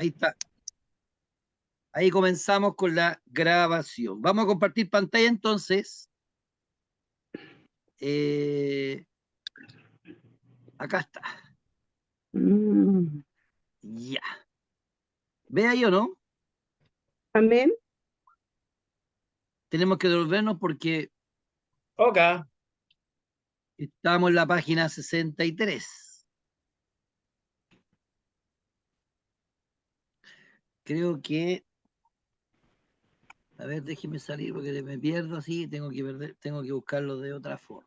Ahí está. Ahí comenzamos con la grabación. Vamos a compartir pantalla entonces. Acá está. Ya. ¿Ve ahí o no? Amén. Tenemos que devolvernos porque Ok. estamos en la página 63. Creo que... A ver, déjeme salir porque me pierdo así. Tengo que buscarlo de otra forma.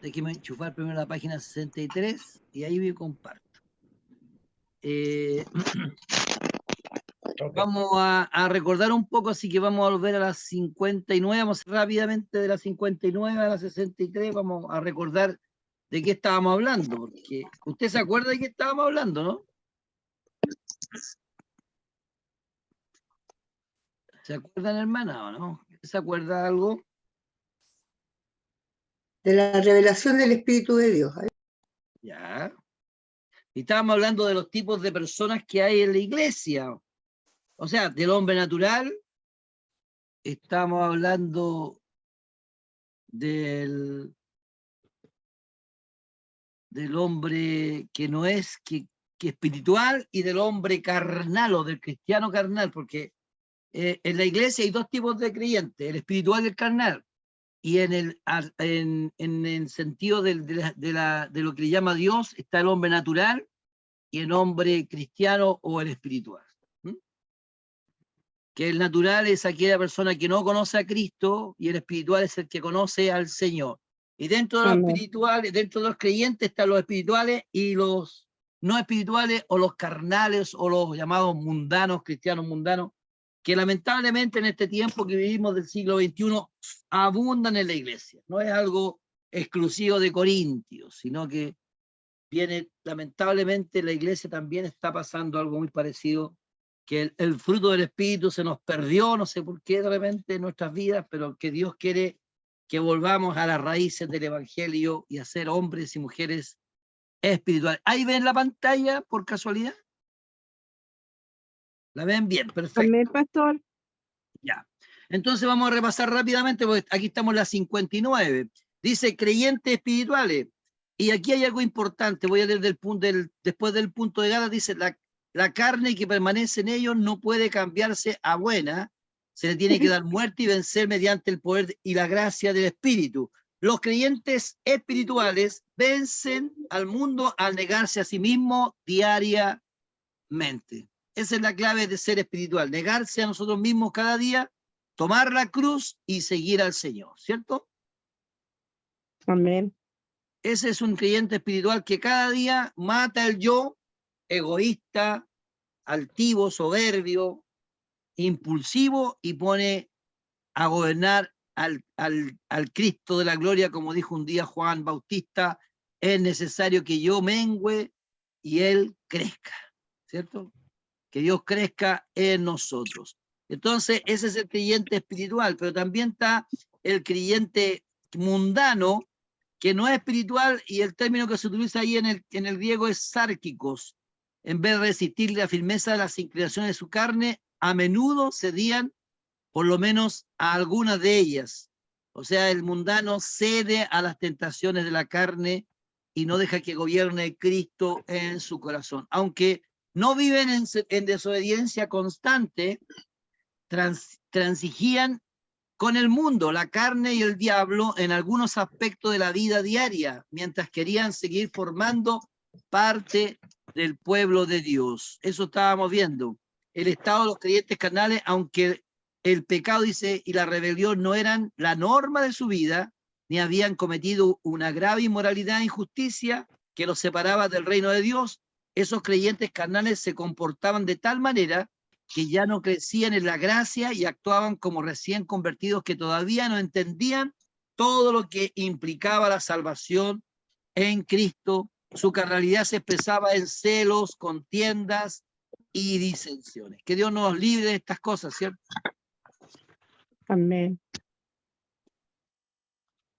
Déjeme enchufar primero la página 63 y ahí me comparto. Okay. Vamos a recordar un poco, así que vamos a volver a las 59, vamos rápidamente de las 59 a las 63, vamos a recordar de qué estábamos hablando, porque usted se acuerda de qué estábamos hablando, ¿no? ¿Se acuerdan, hermana, o no? ¿Se acuerda algo? De la revelación del Espíritu de Dios. Ya. Y estábamos hablando de los tipos de personas que hay en la iglesia. O sea, del hombre natural, estamos hablando del hombre que no es, que espiritual, y del hombre carnal o del cristiano carnal, porque en la iglesia hay dos tipos de creyentes, el espiritual y el carnal, y en el sentido de lo que le llama Dios está el hombre natural y el hombre cristiano o el espiritual. Que el natural es aquella persona que no conoce a Cristo y el espiritual es el que conoce al Señor. Y dentro de los espirituales, dentro de los creyentes están los espirituales y los no espirituales o los carnales o los llamados mundanos, cristianos mundanos, que lamentablemente en este tiempo que vivimos del siglo XXI abundan en la iglesia. No es algo exclusivo de Corintios, sino que viene, lamentablemente la iglesia también está pasando algo muy parecido, que el fruto del Espíritu se nos perdió, no sé por qué de repente en nuestras vidas, pero que Dios quiere que volvamos a las raíces del Evangelio y a ser hombres y mujeres espirituales. ¿Ahí ven la pantalla por casualidad? ¿La ven bien? Perfecto. Amén, pastor. Ya. Entonces vamos a repasar rápidamente, porque aquí estamos en la 59. Dice creyentes espirituales. Y aquí hay algo importante, voy a leer después del punto de Gálatas, dice la carne que permanece en ellos no puede cambiarse a buena, se le tiene que dar muerte y vencer mediante el poder y la gracia del Espíritu. Los creyentes espirituales vencen al mundo al negarse a sí mismo diariamente. Esa es la clave de ser espiritual, negarse a nosotros mismos cada día, tomar la cruz y seguir al Señor, ¿cierto? Amén. Ese es un creyente espiritual que cada día mata el yo, egoísta, altivo, soberbio, impulsivo, y pone a gobernar al Cristo de la gloria, como dijo un día Juan Bautista, es necesario que yo mengüe y él crezca, ¿cierto? Que Dios crezca en nosotros. Entonces, ese es el creyente espiritual, pero también está el creyente mundano, que no es espiritual, y el término que se utiliza ahí en el griego es sárquicos. En vez de resistir la firmeza de las inclinaciones de su carne, a menudo cedían por lo menos a algunas de ellas. O sea, el mundano cede a las tentaciones de la carne y no deja que gobierne Cristo en su corazón. Aunque no viven en desobediencia constante, transigían con el mundo, la carne y el diablo en algunos aspectos de la vida diaria, mientras querían seguir formando parte del pueblo de Dios. Eso estábamos viendo. El estado de los creyentes carnales, aunque el pecado, dice, y la rebelión no eran la norma de su vida, ni habían cometido una grave inmoralidad e injusticia que los separaba del reino de Dios, esos creyentes carnales se comportaban de tal manera que ya no crecían en la gracia y actuaban como recién convertidos que todavía no entendían todo lo que implicaba la salvación en Cristo. Su carnalidad se expresaba en celos, contiendas y disensiones. Que Dios nos libre de estas cosas, ¿cierto? Amén.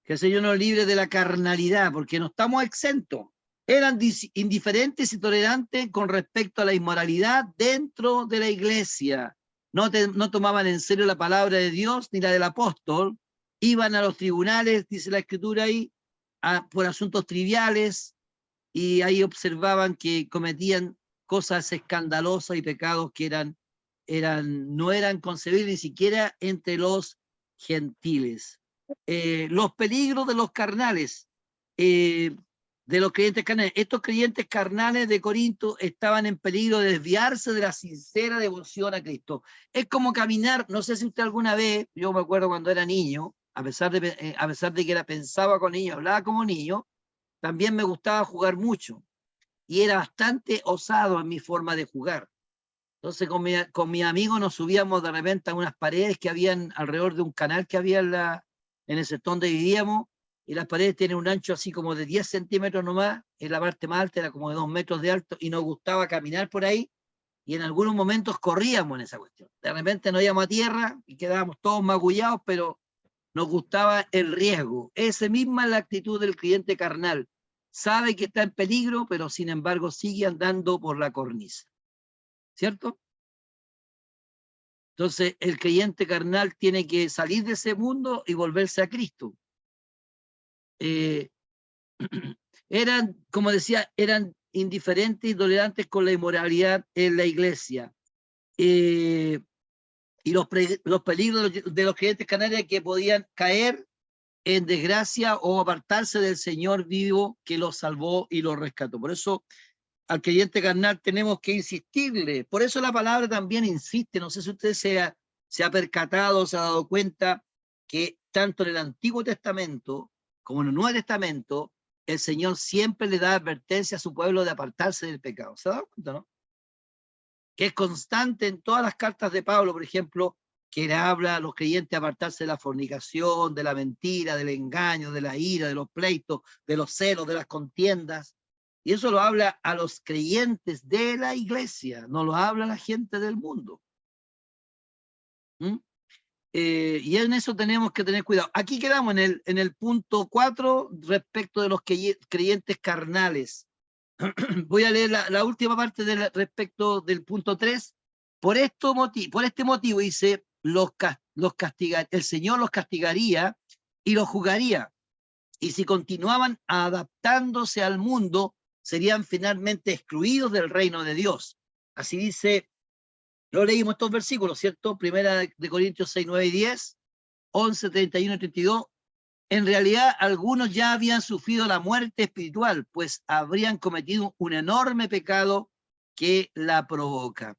Que el Señor nos libre de la carnalidad, porque no estamos exentos. Eran indiferentes y tolerantes con respecto a la inmoralidad dentro de la iglesia. No tomaban en serio la palabra de Dios ni la del apóstol. Iban a los tribunales, dice la escritura ahí, por asuntos triviales, y ahí observaban que cometían cosas escandalosas y pecados que no eran concebibles ni siquiera entre los gentiles. Los peligros de los carnales, de los creyentes carnales. Estos creyentes carnales de Corinto estaban en peligro de desviarse de la sincera devoción a Cristo. Es como caminar, no sé si usted alguna vez, yo me acuerdo cuando era niño, a pesar de que pensaba con niños, hablaba como niño, también me gustaba jugar mucho y era bastante osado en mi forma de jugar. Entonces con mi amigo nos subíamos de repente a unas paredes que habían alrededor de un canal que había en el sector donde vivíamos, y las paredes tienen un ancho así como de 10 centímetros nomás, en la parte más alta era como de 2 metros de alto, y nos gustaba caminar por ahí, y en algunos momentos corríamos en esa cuestión. De repente nos íbamos a tierra y quedábamos todos magullados, pero nos gustaba el riesgo. Esa misma es la actitud del creyente carnal. Sabe que está en peligro, pero sin embargo sigue andando por la cornisa. ¿Cierto? Entonces, el creyente carnal tiene que salir de ese mundo y volverse a Cristo. Eran, como decía, eran indiferentes y tolerantes con la inmoralidad en la iglesia. Y los peligros de los creyentes carnales que podían caer en desgracia o apartarse del Señor vivo que los salvó y los rescató. Por eso al creyente carnal tenemos que insistirle. Por eso la palabra también insiste. No sé si usted se ha percatado, se ha dado cuenta que tanto en el Antiguo Testamento como en el Nuevo Testamento, el Señor siempre le da advertencia a su pueblo de apartarse del pecado. ¿Se ha dado cuenta, no? Que es constante en todas las cartas de Pablo, por ejemplo, que le habla a los creyentes de apartarse de la fornicación, de la mentira, del engaño, de la ira, de los pleitos, de los celos, de las contiendas. Y eso lo habla a los creyentes de la iglesia, no lo habla a la gente del mundo. Y en eso tenemos que tener cuidado. Aquí quedamos en el punto 4 respecto de los creyentes carnales. Voy a leer la última parte respecto del punto 3. Por este motivo dice, el Señor los castigaría y los juzgaría. Y si continuaban adaptándose al mundo, serían finalmente excluidos del reino de Dios. Así dice, lo leímos estos versículos, ¿cierto? Primera de Corintios 6, 9 y 10, 11, 31 y 32. En realidad, algunos ya habían sufrido la muerte espiritual, pues habrían cometido un enorme pecado que la provoca.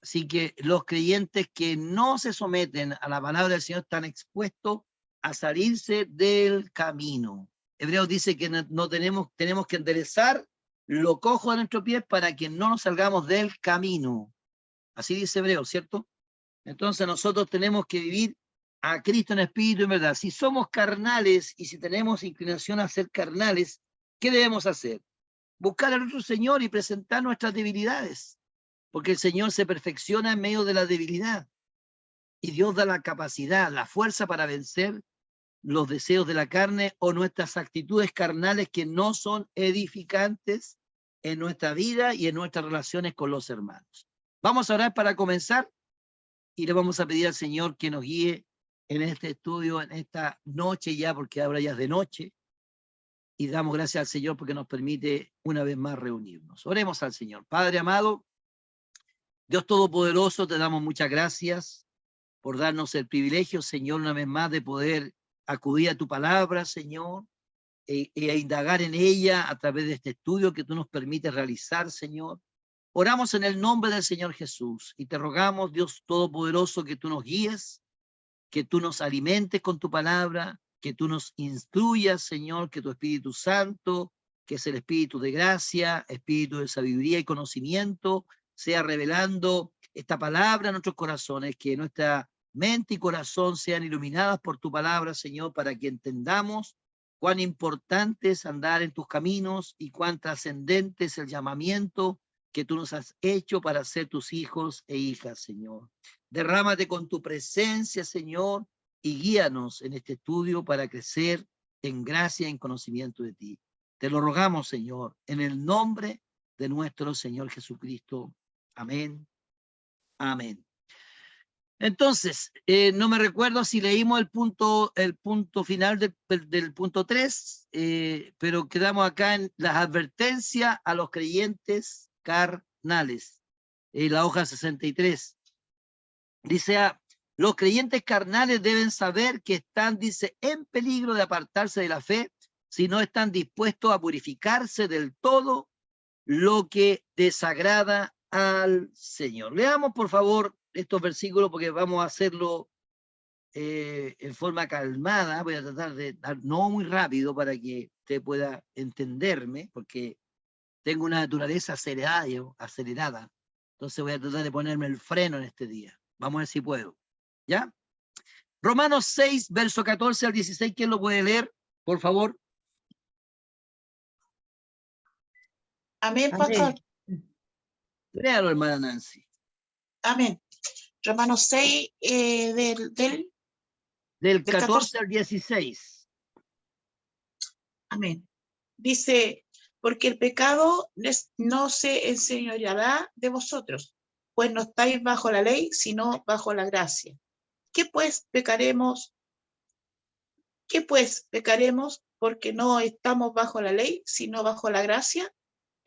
Así que los creyentes que no se someten a la palabra del Señor están expuestos a salirse del camino. Hebreos dice que tenemos que enderezar lo cojo de nuestros pies para que no nos salgamos del camino. Así dice Hebreos, ¿cierto? Entonces nosotros tenemos que vivir a Cristo en espíritu y en verdad. Si somos carnales y si tenemos inclinación a ser carnales, ¿qué debemos hacer? Buscar a nuestro Señor y presentar nuestras debilidades, porque el Señor se perfecciona en medio de la debilidad y Dios da la capacidad, la fuerza para vencer los deseos de la carne o nuestras actitudes carnales que no son edificantes en nuestra vida y en nuestras relaciones con los hermanos. Vamos a orar para comenzar. Y le vamos a pedir al Señor que nos guíe en este estudio, en esta noche ya, porque ahora ya es de noche. Y damos gracias al Señor porque nos permite una vez más reunirnos. Oremos al Señor. Padre amado, Dios Todopoderoso, te damos muchas gracias por darnos el privilegio, Señor, una vez más de poder acudir a tu palabra, Señor, e indagar en ella a través de este estudio que tú nos permites realizar, Señor. Oramos en el nombre del Señor Jesús y te rogamos, Dios Todopoderoso, que tú nos guíes, que tú nos alimentes con tu palabra, que tú nos instruyas, Señor, que tu Espíritu Santo, que es el Espíritu de gracia, Espíritu de sabiduría y conocimiento, sea revelando esta palabra a nuestros corazones, que nuestra mente y corazón sean iluminadas por tu palabra, Señor, para que entendamos cuán importante es andar en tus caminos y cuán trascendente es el llamamiento que tú nos has hecho para ser tus hijos e hijas, Señor. Derrámate con tu presencia, Señor, y guíanos en este estudio para crecer en gracia y en conocimiento de ti. Te lo rogamos, Señor, en el nombre de nuestro Señor Jesucristo. Amén. Amén. Entonces, no me recuerdo si leímos el punto final del punto 3, pero quedamos acá en las advertencias a los creyentes carnales, la hoja 63. Dice, los creyentes carnales deben saber que están, dice, en peligro de apartarse de la fe si no están dispuestos a purificarse del todo lo que desagrada al Señor. Leamos, por favor, estos versículos porque vamos a hacerlo en forma calmada. Voy a tratar de dar no muy rápido para que usted pueda entenderme, porque tengo una naturaleza acelerada. Entonces voy a tratar de ponerme el freno en este día. Vamos a ver si puedo. ¿Ya? Romanos 6, verso 14 al 16. ¿Quién lo puede leer, por favor? Amén, pastor. Léalo, hermana Nancy. Amén. Romanos 6, Del 14 al 16. Amén. Dice, porque el pecado no se enseñoreará de vosotros, pues no estáis bajo la ley, sino bajo la gracia. ¿Qué pues pecaremos? ¿Qué pues pecaremos porque no estamos bajo la ley, sino bajo la gracia?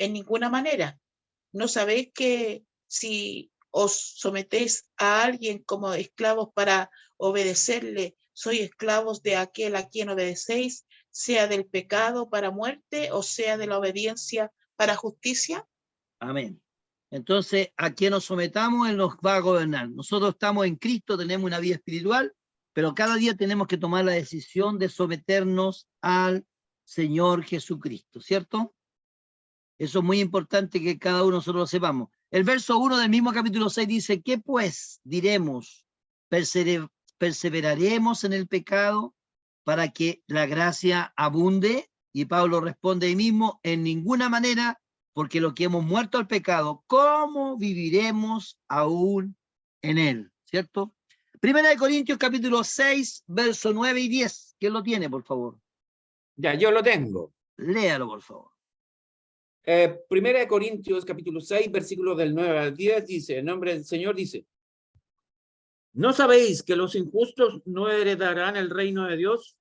En ninguna manera. ¿No sabéis que si os sometéis a alguien como esclavos para obedecerle, sois esclavos de aquel a quien obedecéis, sea del pecado para muerte o sea de la obediencia para justicia? Amén. Entonces, a quien nos sometamos, Él nos va a gobernar. Nosotros estamos en Cristo, tenemos una vida espiritual, pero cada día tenemos que tomar la decisión de someternos al Señor Jesucristo, ¿cierto? Eso es muy importante que cada uno de nosotros lo sepamos. El verso 1 del mismo capítulo 6 dice, ¿qué pues diremos? ¿Perseveraremos en el pecado para que la gracia abunde? Y Pablo responde ahí mismo, en ninguna manera, porque lo que hemos muerto al pecado, ¿cómo viviremos aún en él? ¿Cierto? Primera de Corintios capítulo 6, verso 9 y 10. ¿Quién lo tiene, por favor? Ya, yo lo tengo. Léalo, por favor. Primera de Corintios, capítulo 6, versículos del 9 al 10, dice, en nombre del Señor dice, ¿no sabéis que los injustos no heredarán el reino de Dios?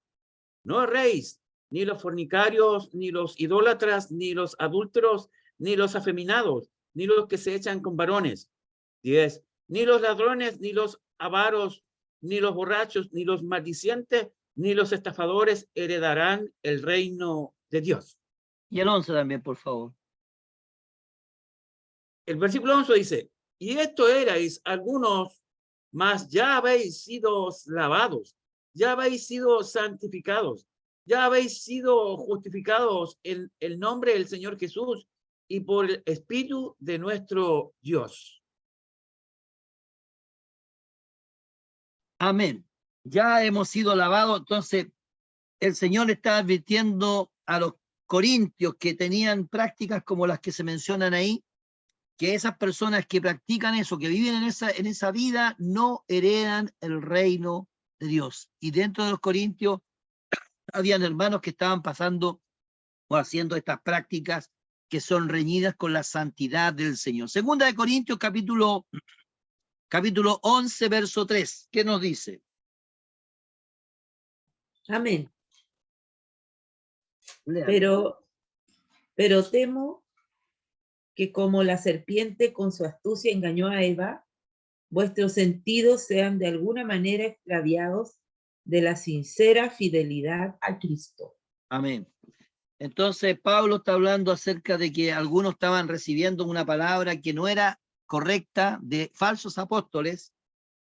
No erréis, ni los fornicarios, ni los idólatras, ni los adúlteros, ni los afeminados, ni los que se echan con varones. 10. Ni los ladrones, ni los avaros, ni los borrachos, ni los maldicientes, ni los estafadores heredarán el reino de Dios. Y el 11 también, por favor. El versículo 11 dice, y esto erais algunos, mas ya habéis sido lavados, ya habéis sido santificados, ya habéis sido justificados en el nombre del Señor Jesús y por el Espíritu de nuestro Dios. Amén. Ya hemos sido lavados, entonces el Señor está advirtiendo a los corintios que tenían prácticas como las que se mencionan ahí, que esas personas que practican eso, que viven en esa vida, no heredan el reino de Dios. Y dentro de los corintios habían hermanos que estaban pasando o haciendo estas prácticas que son reñidas con la santidad del Señor. Segunda de Corintios, capítulo 11, verso 3. ¿Qué nos dice? Amén. Léalo. Pero temo que como la serpiente con su astucia engañó a Eva, vuestros sentidos sean de alguna manera extraviados de la sincera fidelidad a Cristo. Amén. Entonces Pablo está hablando acerca de que algunos estaban recibiendo una palabra que no era correcta de falsos apóstoles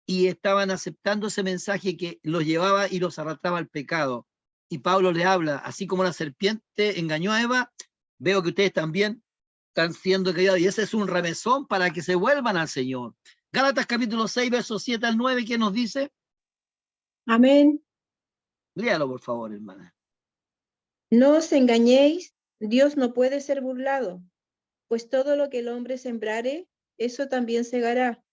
y estaban aceptando ese mensaje que los llevaba y los arrastraba al pecado. Y Pablo le habla, así como la serpiente engañó a Eva, veo que ustedes también están siendo engañados y ese es un remesón para que se vuelvan al Señor. Gálatas capítulo 6, versos 7 al 9, ¿qué nos dice? Amén. Léalo, por favor, hermana. No os engañéis, Dios no puede ser burlado, pues todo lo que el hombre sembrare, eso también segará.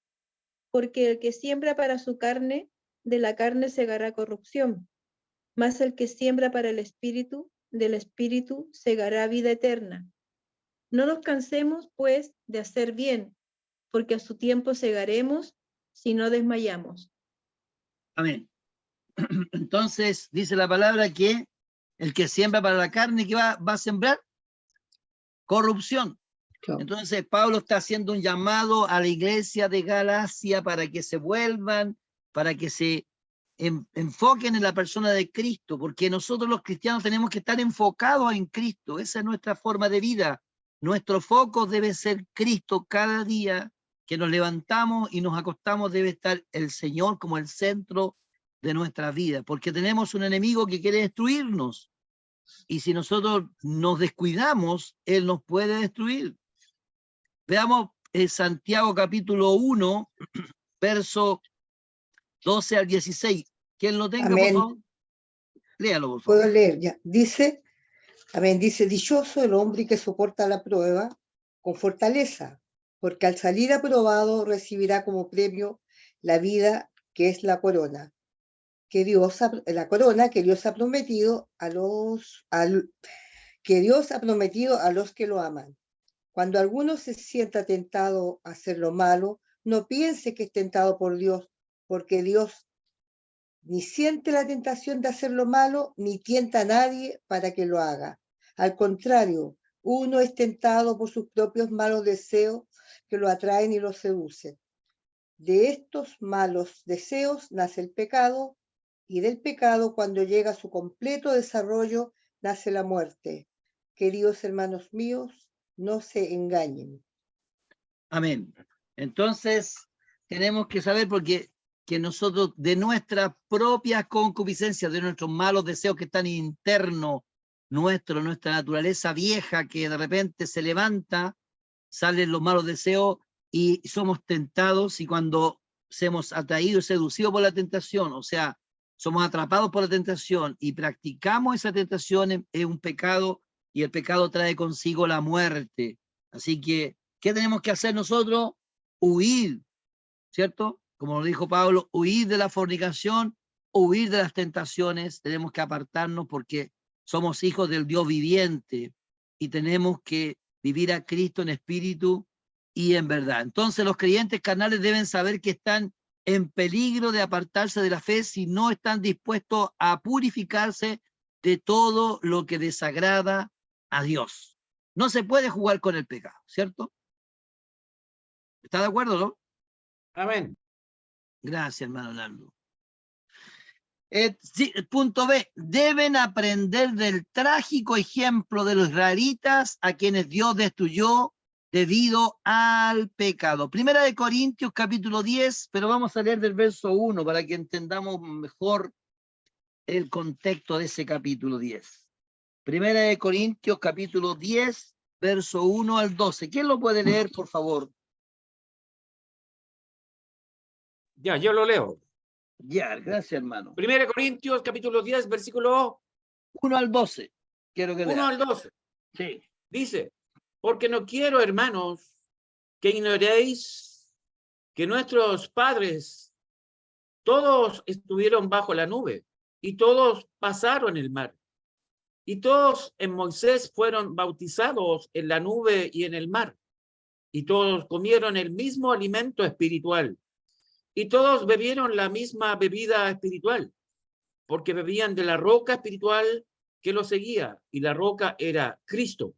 Porque el que siembra para su carne, de la carne segará corrupción, mas el que siembra para el espíritu, del Espíritu segará vida eterna. No nos cansemos, pues, de hacer bien, porque a su tiempo segaremos si no desmayamos. Amén. Entonces, dice la palabra que el que siembra para la carne, ¿qué va a sembrar? Corrupción. Claro. Entonces, Pablo está haciendo un llamado a la iglesia de Galacia para que se vuelvan, para que se enfoquen en la persona de Cristo, porque nosotros los cristianos tenemos que estar enfocados en Cristo. Esa es nuestra forma de vida. Nuestro foco debe ser Cristo cada día que nos levantamos y nos acostamos, debe estar el Señor como el centro de nuestra vida, porque tenemos un enemigo que quiere destruirnos. Y si nosotros nos descuidamos, Él nos puede destruir. Veamos Santiago capítulo 1, verso 12 al 16. ¿Quién lo tenga, Amén. por favor? Léalo, por favor. Puedo leer ya. Dice, amén, dice, dichoso el hombre que soporta la prueba con fortaleza, porque al salir aprobado recibirá como premio la vida que es la corona que Dios ha prometido a los que lo aman. Cuando alguno se sienta tentado a hacer lo malo, no piense que es tentado por Dios, porque Dios ni siente la tentación de hacer lo malo, ni tienta a nadie para que lo haga. Al contrario, uno es tentado por sus propios malos deseos que lo atraen y lo seducen. De estos malos deseos nace el pecado, y del pecado, cuando llega a su completo desarrollo, nace la muerte. Queridos hermanos míos, no se engañen. Amén. Entonces, tenemos que saber porque que nosotros de nuestras propias concupiscencias, de nuestros malos deseos que están internos, nuestra naturaleza vieja que de repente se levanta, salen los malos deseos y somos tentados, y cuando somos atraídos y seducidos por la tentación, o sea, somos atrapados por la tentación y practicamos esa tentación, es un pecado, y el pecado trae consigo la muerte. Así que, ¿qué tenemos que hacer nosotros? Huir, ¿cierto? Como lo dijo Pablo, huir de la fornicación, huir de las tentaciones. Tenemos que apartarnos porque somos hijos del Dios viviente y tenemos que vivir a Cristo en espíritu y en verdad. Entonces los creyentes carnales deben saber que están en peligro de apartarse de la fe si no están dispuestos a purificarse de todo lo que desagrada a Dios. No se puede jugar con el pecado, ¿cierto? ¿Está de acuerdo, no? Amén. Gracias, hermano Naldo. Sí, punto B. Deben aprender del trágico ejemplo de los israelitas a quienes Dios destruyó debido al pecado. Primera de Corintios, capítulo 10, pero vamos a leer del verso 1 para que entendamos mejor el contexto de ese capítulo 10. Primera de Corintios, capítulo 10, verso 1 al 12. ¿Quién lo puede leer, por favor? Ya, yo lo leo. Ya, gracias, hermano. 1 Corintios, capítulo 10, versículo 1 al 12. Quiero que 1 lea. al 12. Sí. Dice, porque no quiero, hermanos, que ignoréis que nuestros padres todos estuvieron bajo la nube y todos pasaron el mar. Y todos en Moisés fueron bautizados en la nube y en el mar. Y todos comieron el mismo alimento espiritual. Y todos bebieron la misma bebida espiritual, porque bebían de la roca espiritual que los seguía, y la roca era Cristo.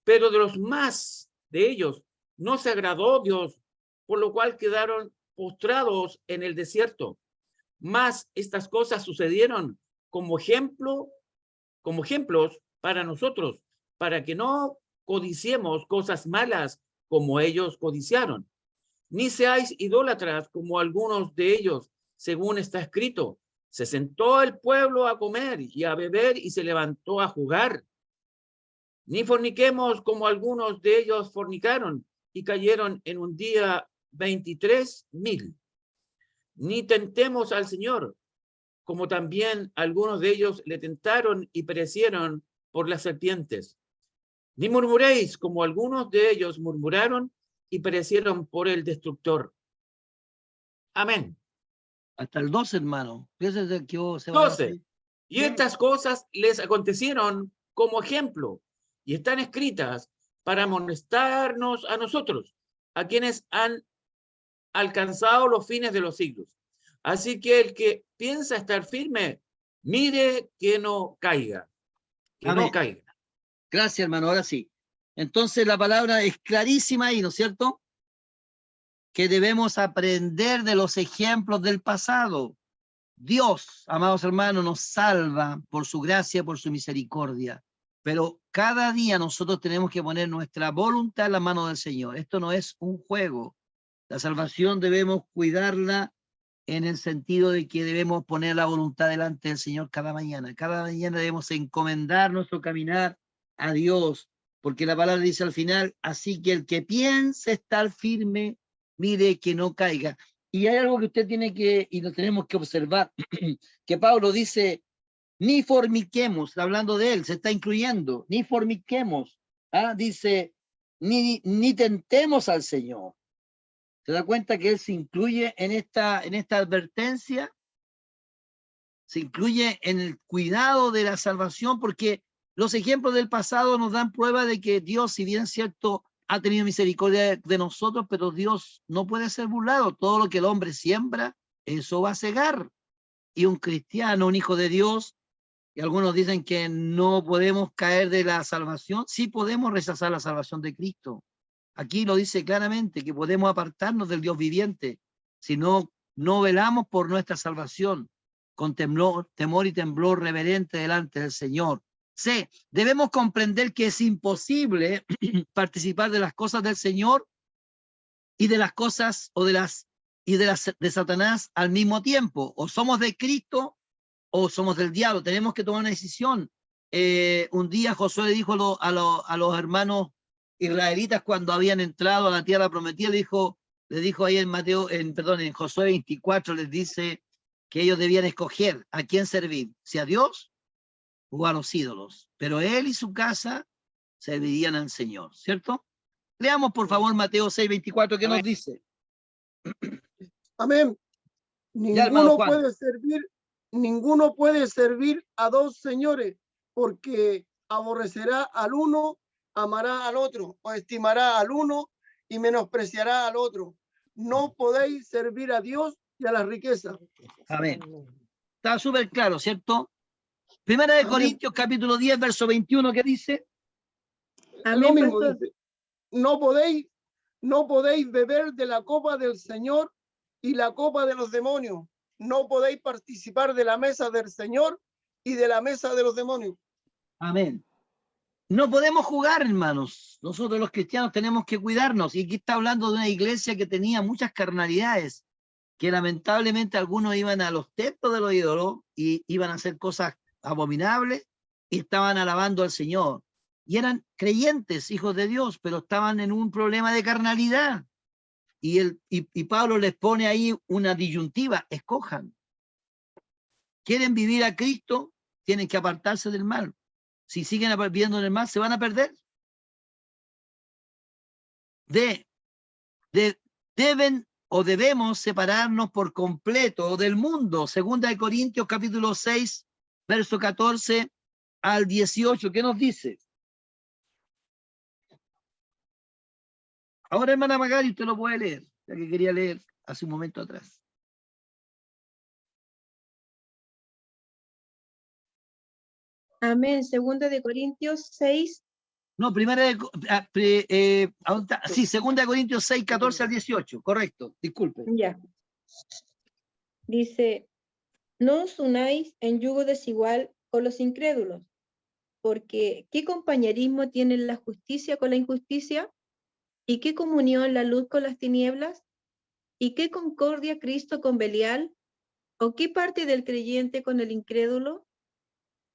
Pero de los más de ellos no se agradó Dios, por lo cual quedaron postrados en el desierto. Mas estas cosas sucedieron como ejemplos para nosotros, para que no codiciemos cosas malas como ellos codiciaron. Ni seáis idólatras como algunos de ellos, según está escrito. Se sentó el pueblo a comer y a beber y se levantó a jugar. Ni forniquemos como algunos de ellos fornicaron y cayeron en un día 23,000. Ni tentemos al Señor, como también algunos de ellos le tentaron y perecieron por las serpientes. Ni murmuréis como algunos de ellos murmuraron y perecieron por el destructor. Amén. Hasta el 12, hermano. Ese es el que se va a 12. Y estas cosas les acontecieron como ejemplo y están escritas para amonestarnos a nosotros, a quienes han alcanzado los fines de los siglos. Así que el que piensa estar firme, mire que no caiga. Que Amén. no caiga. Gracias, hermano. Ahora sí. Entonces la palabra es clarísima ahí, ¿no es cierto? Que debemos aprender de los ejemplos del pasado. Dios, amados hermanos, nos salva por su gracia, por su misericordia. Pero cada día nosotros tenemos que poner nuestra voluntad en la mano del Señor. Esto no es un juego. La salvación debemos cuidarla en el sentido de que debemos poner la voluntad delante del Señor cada mañana. Cada mañana debemos encomendar nuestro caminar a Dios, porque la palabra dice al final, así que el que piense estar firme, mire que no caiga. Y hay algo que usted tiene que, y lo tenemos que observar, que Pablo dice, ni forniquemos, hablando de él, se está incluyendo, ni forniquemos, dice, ni tentemos al Señor. ¿Se da cuenta que él se incluye en esta advertencia? Se incluye en el cuidado de la salvación, porque los ejemplos del pasado nos dan prueba de que Dios, si bien cierto, ha tenido misericordia de nosotros, pero Dios no puede ser burlado. Todo lo que el hombre siembra, eso va a cegar. Y un cristiano, un hijo de Dios, y algunos dicen que no podemos caer de la salvación, sí podemos rechazar la salvación de Cristo. Aquí lo dice claramente, que podemos apartarnos del Dios viviente si no velamos por nuestra salvación con temor y temblor reverente delante del Señor. C, debemos comprender que es imposible participar de las cosas del Señor y de las cosas de Satanás al mismo tiempo. O somos de Cristo o somos del diablo. Tenemos que tomar una decisión. Un día Josué le dijo a los hermanos israelitas cuando habían entrado a la tierra prometida, le dijo ahí en Josué 24, les dice que ellos debían escoger a quién servir, si a Dios o a los ídolos. Pero él y su casa servirían al Señor, ¿cierto? Leamos por favor Mateo 6:24, ¿qué nos dice? Amén. Ya, hermano Juan. Ninguno puede servir a dos señores, porque aborrecerá al uno, amará al otro, o estimará al uno y menospreciará al otro. No podéis servir a Dios y a la riqueza. Amén. Está súper claro, ¿cierto? Primera de Amén. Corintios, capítulo 10, verso 21, ¿qué dice? Amén, Lo mismo pastor. dice. No podéis beber de la copa del Señor y la copa de los demonios. No podéis participar de la mesa del Señor y de la mesa de los demonios. Amén. No podemos jugar, hermanos. Nosotros los cristianos tenemos que cuidarnos. Y aquí está hablando de una iglesia que tenía muchas carnalidades, que lamentablemente algunos iban a los templos de los ídolos y iban a hacer cosas abominables y estaban alabando al Señor. Y eran creyentes, hijos de Dios, pero estaban en un problema de carnalidad. Y Pablo les pone ahí una disyuntiva, escojan. ¿Quieren vivir a Cristo? Tienen que apartarse del mal. Si siguen viviendo en el mal, se van a perder. Deben o debemos separarnos por completo del mundo. Segunda de Corintios, capítulo 6, verso 14 al 18. ¿Qué nos dice? Ahora, hermana Magari, usted lo puede leer, ya que quería leer hace un momento atrás. Amén. Segunda de Corintios 6. No, segunda de Corintios 6, 14 al 18. Correcto, disculpe. Ya. Dice, no os unáis en yugo desigual con los incrédulos, porque ¿qué compañerismo tiene la justicia con la injusticia? ¿Y qué comunión la luz con las tinieblas? ¿Y qué concordia Cristo con Belial? ¿O qué parte del creyente con el incrédulo?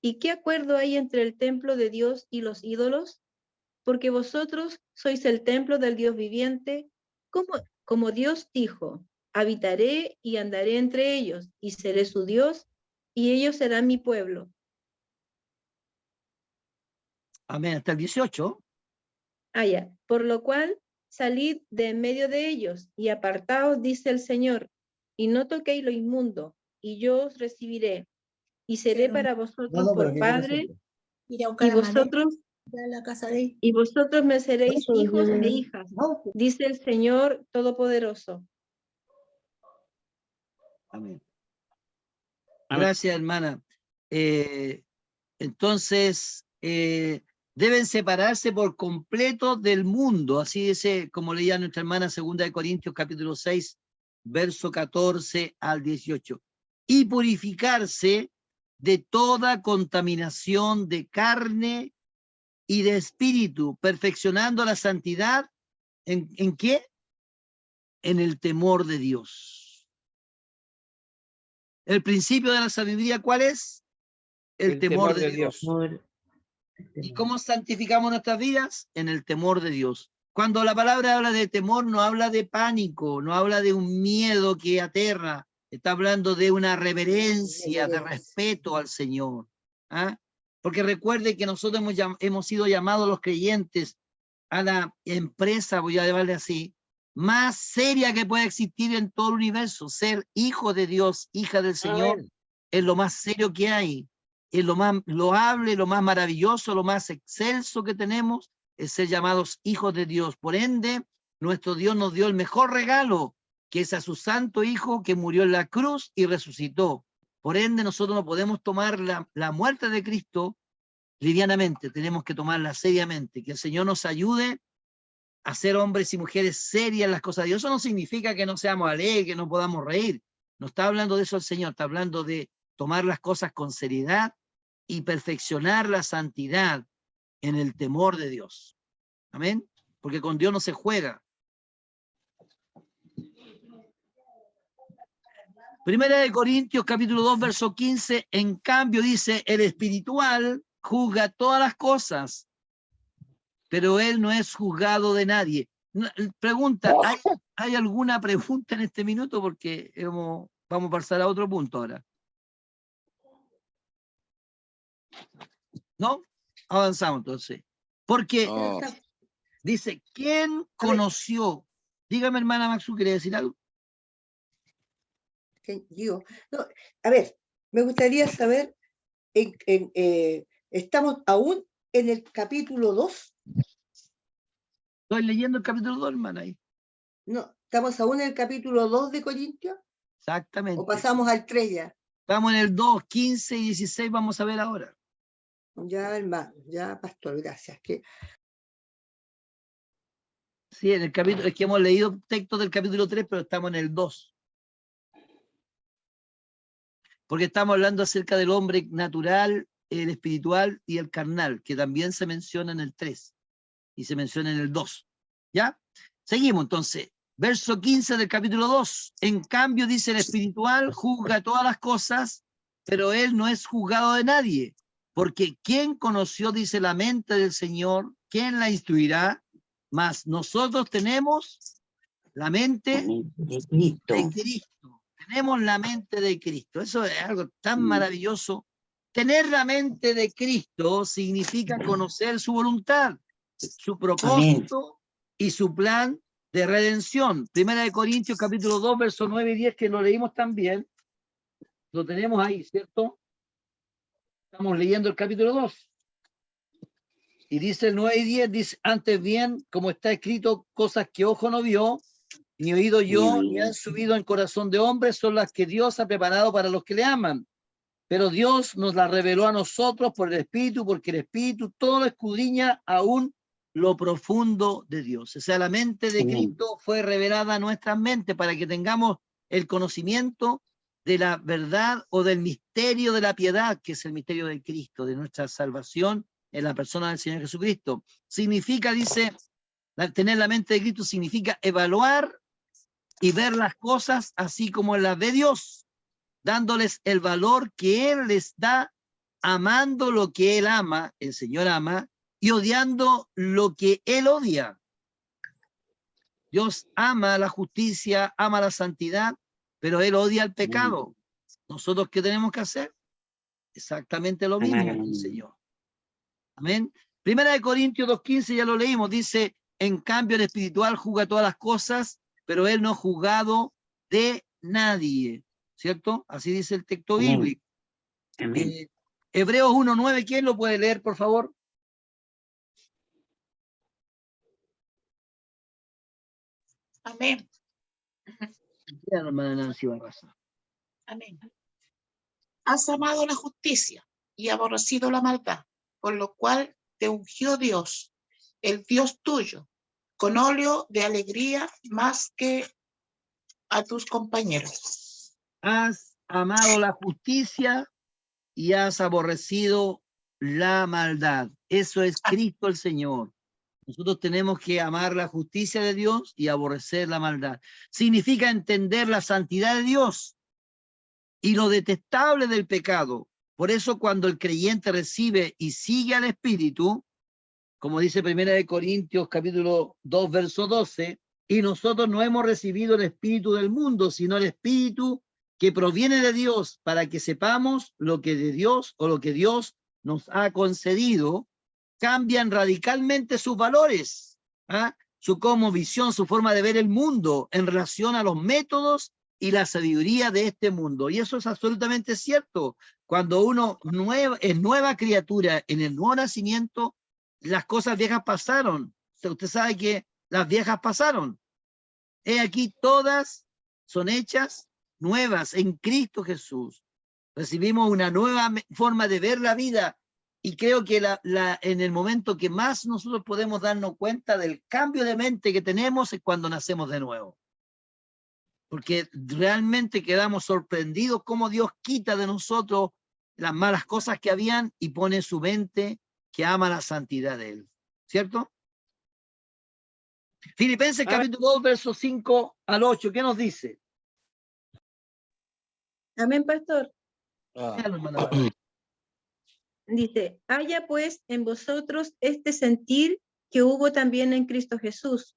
¿Y qué acuerdo hay entre el templo de Dios y los ídolos? Porque vosotros sois el templo del Dios viviente, como Dios dijo, habitaré y andaré entre ellos, y seré su Dios, y ellos serán mi pueblo. Amén, hasta el 18. Ya. Por lo cual, salid de en medio de ellos, y apartaos, dice el Señor, y no toquéis lo inmundo, y yo os recibiré. y seré Pero para vosotros por padre, ir a buscar y a Manuel vosotros, a la casa de él. y vosotros me seréis hijos e hijas, dice el Señor Todopoderoso. Amén. Amén. Gracias, hermana. Entonces, deben separarse por completo del mundo, así dice, como leía nuestra hermana 2 Corintios capítulo 6, verso 14 al 18, y purificarse de toda contaminación de carne y de espíritu, perfeccionando la santidad, ¿en qué? En el temor de Dios. El principio de la sabiduría, ¿cuál es? El temor de Dios. Amor. ¿Y cómo santificamos nuestras vidas? En el temor de Dios. Cuando la palabra habla de temor, no habla de pánico, no habla de un miedo que aterra, está hablando de una reverencia, de respeto al Señor. ¿Ah? Porque recuerde que nosotros hemos sido llamados los creyentes a la empresa, voy a llamarle así, más seria que puede existir en todo el universo. Ser hijo de Dios, hija del Señor, Amén. es lo más serio que hay. Es lo más loable, lo más maravilloso, lo más excelso que tenemos, es ser llamados hijos de Dios. Por ende, nuestro Dios nos dio el mejor regalo, que es a su santo Hijo que murió en la cruz y resucitó. Por ende, nosotros no podemos tomar la muerte de Cristo livianamente, tenemos que tomarla seriamente. Que el Señor nos ayude a ser hombres y mujeres serias en las cosas de Dios. Eso no significa que no seamos alegres, que no podamos reír. No está hablando de eso el Señor, está hablando de tomar las cosas con seriedad y perfeccionar la santidad en el temor de Dios. Amén. Porque con Dios no se juega. Primera de Corintios, capítulo 2, verso 15, en cambio dice, el espiritual juzga todas las cosas, pero él no es juzgado de nadie. Pregunta, ¿hay alguna pregunta en este minuto? Porque vamos a pasar a otro punto ahora. ¿No? Avanzamos entonces. Porque dice, ¿quién conoció? Dígame, hermana Maxu, ¿quiere decir algo? No, a ver, me gustaría saber, estamos aún en el capítulo 2. Estoy leyendo el capítulo 2, hermana. Ahí. No, estamos aún en el capítulo 2 de Corintios. Exactamente. ¿O pasamos al 3 ya? Estamos en el 2, 15 y 16, vamos a ver ahora. Ya, hermano, ya, pastor, gracias. Sí, en el capítulo, es que hemos leído textos del capítulo 3, pero estamos en el 2. Porque estamos hablando acerca del hombre natural, el espiritual y el carnal, que también se menciona en el 3 y se menciona en el 2. ¿Ya? Seguimos entonces. Verso 15 del capítulo 2. En cambio, dice el espiritual, juzga todas las cosas, pero él no es juzgado de nadie. Porque ¿quién conoció, dice, la mente del Señor? ¿Quién la instruirá? Mas nosotros tenemos la mente de Cristo. Tenemos la mente de Cristo. Eso es algo tan maravilloso. Tener la mente de Cristo significa conocer su voluntad, su propósito y su plan de redención. Primera de Corintios capítulo 2, versos 9 y 10, que lo leímos también. Lo tenemos ahí, ¿cierto? Estamos leyendo el capítulo 2. Y dice el 9 y 10, dice, antes bien, como está escrito, cosas que ojo no vio, ni oído yo, ni han subido en corazón de hombres, son las que Dios ha preparado para los que le aman. Pero Dios nos las reveló a nosotros por el Espíritu, porque el Espíritu todo lo escudriña aún lo profundo de Dios. O sea, la mente de Cristo fue revelada a nuestras mentes para que tengamos el conocimiento de la verdad o del misterio de la piedad, que es el misterio de Cristo, de nuestra salvación en la persona del Señor Jesucristo. Significa, dice, tener la mente de Cristo significa evaluar y ver las cosas así como las ve Dios, dándoles el valor que Él les da, amando lo que Él ama, el Señor ama, y odiando lo que Él odia. Dios ama la justicia, ama la santidad, pero Él odia el pecado. ¿Nosotros qué tenemos que hacer? Exactamente lo mismo, el Señor. Amén. Primera de Corintios 2:15, ya lo leímos, dice, en cambio el espiritual juzga todas las cosas, pero Él no es juzgado de nadie. ¿Cierto? Así dice el texto bíblico. Hebreos 1:9, ¿quién lo puede leer, por favor? Amén. Ya, hermana Nancy Barraza. Amén. Has amado la justicia y aborrecido la maldad, por lo cual te ungió Dios, el Dios tuyo, con óleo de alegría más que a tus compañeros. Has amado la justicia y has aborrecido la maldad. Eso es Cristo el Señor. Nosotros tenemos que amar la justicia de Dios y aborrecer la maldad. Significa entender la santidad de Dios y lo detestable del pecado. Por eso cuando el creyente recibe y sigue al Espíritu, como dice 1 Corintios capítulo 2, verso 12, y nosotros no hemos recibido el Espíritu del mundo, sino el Espíritu que proviene de Dios, para que sepamos lo que de Dios o lo que Dios nos ha concedido, cambian radicalmente sus valores, su cosmovisión, su forma de ver el mundo en relación a los métodos y la sabiduría de este mundo. Y eso es absolutamente cierto. Cuando uno es nueva criatura en el nuevo nacimiento, las cosas viejas pasaron. Usted sabe que las viejas pasaron. Aquí todas son hechas nuevas en Cristo Jesús. Recibimos una nueva forma de ver la vida y creo que en el momento que más nosotros podemos darnos cuenta del cambio de mente que tenemos es cuando nacemos de nuevo. Porque realmente quedamos sorprendidos cómo Dios quita de nosotros las malas cosas que habían y pone su mente que ama la santidad de Él. ¿Cierto? Filipenses capítulo 2, versos 5 al 8, ¿qué nos dice? Amén, pastor. Hermana. Dice, haya pues en vosotros este sentir que hubo también en Cristo Jesús,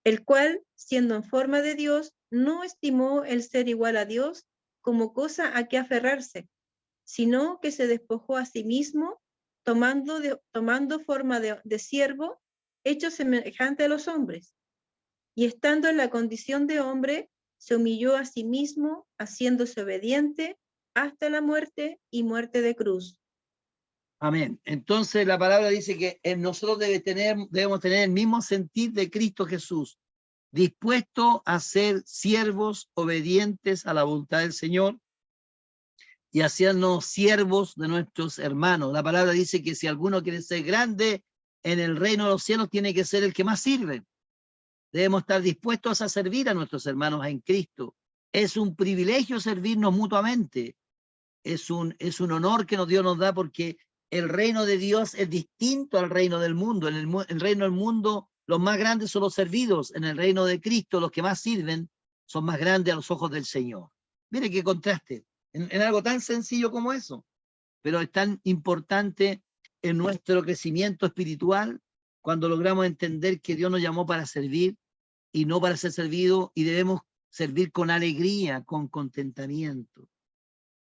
el cual, siendo en forma de Dios, no estimó el ser igual a Dios como cosa a que aferrarse, sino que se despojó a sí mismo, tomando forma de siervo, hecho semejante a los hombres, y estando en la condición de hombre, se humilló a sí mismo, haciéndose obediente hasta la muerte y muerte de cruz. Amén. Entonces la palabra dice que en nosotros debemos tener el mismo sentir de Cristo Jesús, dispuesto a ser siervos obedientes a la voluntad del Señor y hacernos siervos de nuestros hermanos. La palabra dice que si alguno quiere ser grande en el reino de los cielos, tiene que ser el que más sirve. Debemos estar dispuestos a servir a nuestros hermanos en Cristo. Es un privilegio servirnos mutuamente. Es un honor que Dios nos da porque el reino de Dios es distinto al reino del mundo. En el reino del mundo, los más grandes son los servidos. En el reino de Cristo, los que más sirven son más grandes a los ojos del Señor. Mire qué contraste en algo tan sencillo como eso, pero es tan importante en nuestro crecimiento espiritual cuando logramos entender que Dios nos llamó para servir y no para ser servido, y debemos servir con alegría, con contentamiento.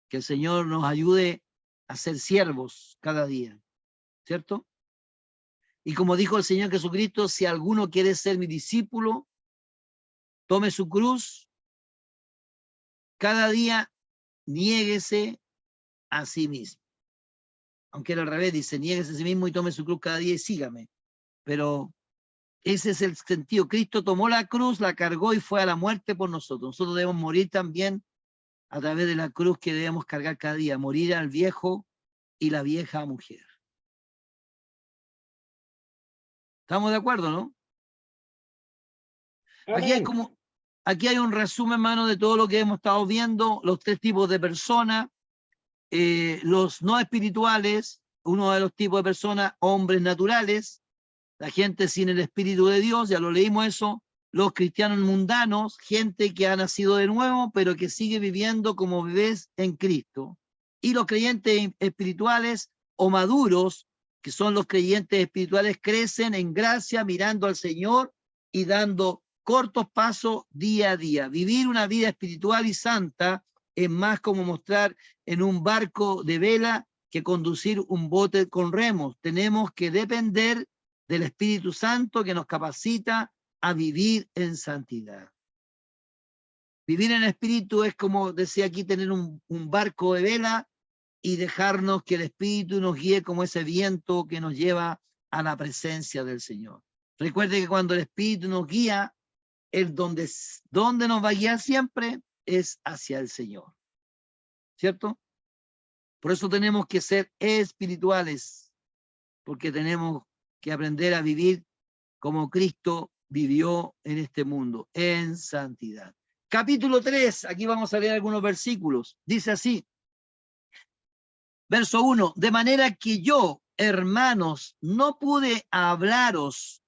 Que el Señor nos ayude a ser siervos cada día, ¿cierto? Y como dijo el Señor Jesucristo, si alguno quiere ser mi discípulo, tome su cruz, cada día niéguese a sí mismo. Aunque era al revés, dice, niéguese a sí mismo y tome su cruz cada día y sígame. Pero ese es el sentido. Cristo tomó la cruz, la cargó y fue a la muerte por nosotros. Nosotros debemos morir también a través de la cruz que debemos cargar cada día, morir al viejo y la vieja mujer. ¿Estamos de acuerdo, no? Aquí hay un resumen, hermano, de todo lo que hemos estado viendo, los tres tipos de personas, los no espirituales, uno de los tipos de personas, hombres naturales, la gente sin el Espíritu de Dios, ya lo leímos eso, los cristianos mundanos, gente que ha nacido de nuevo, pero que sigue viviendo como bebés en Cristo, y los creyentes espirituales o maduros, que son los creyentes espirituales, crecen en gracia mirando al Señor y dando cortos pasos día a día. Vivir una vida espiritual y santa es más como mostrar en un barco de vela que conducir un bote con remos. Tenemos que depender del Espíritu Santo que nos capacita a vivir en santidad. Vivir en el Espíritu es como decía aquí, tener un barco de vela y dejarnos que el Espíritu nos guíe como ese viento que nos lleva a la presencia del Señor. Recuerde que cuando el Espíritu nos guía, donde nos va a guiar siempre es hacia el Señor. ¿Cierto? Por eso tenemos que ser espirituales, porque tenemos que aprender a vivir como Cristo vivió en este mundo, en santidad. Capítulo 3, aquí vamos a leer algunos versículos. Dice así, verso 1, de manera que yo, hermanos, no pude hablaros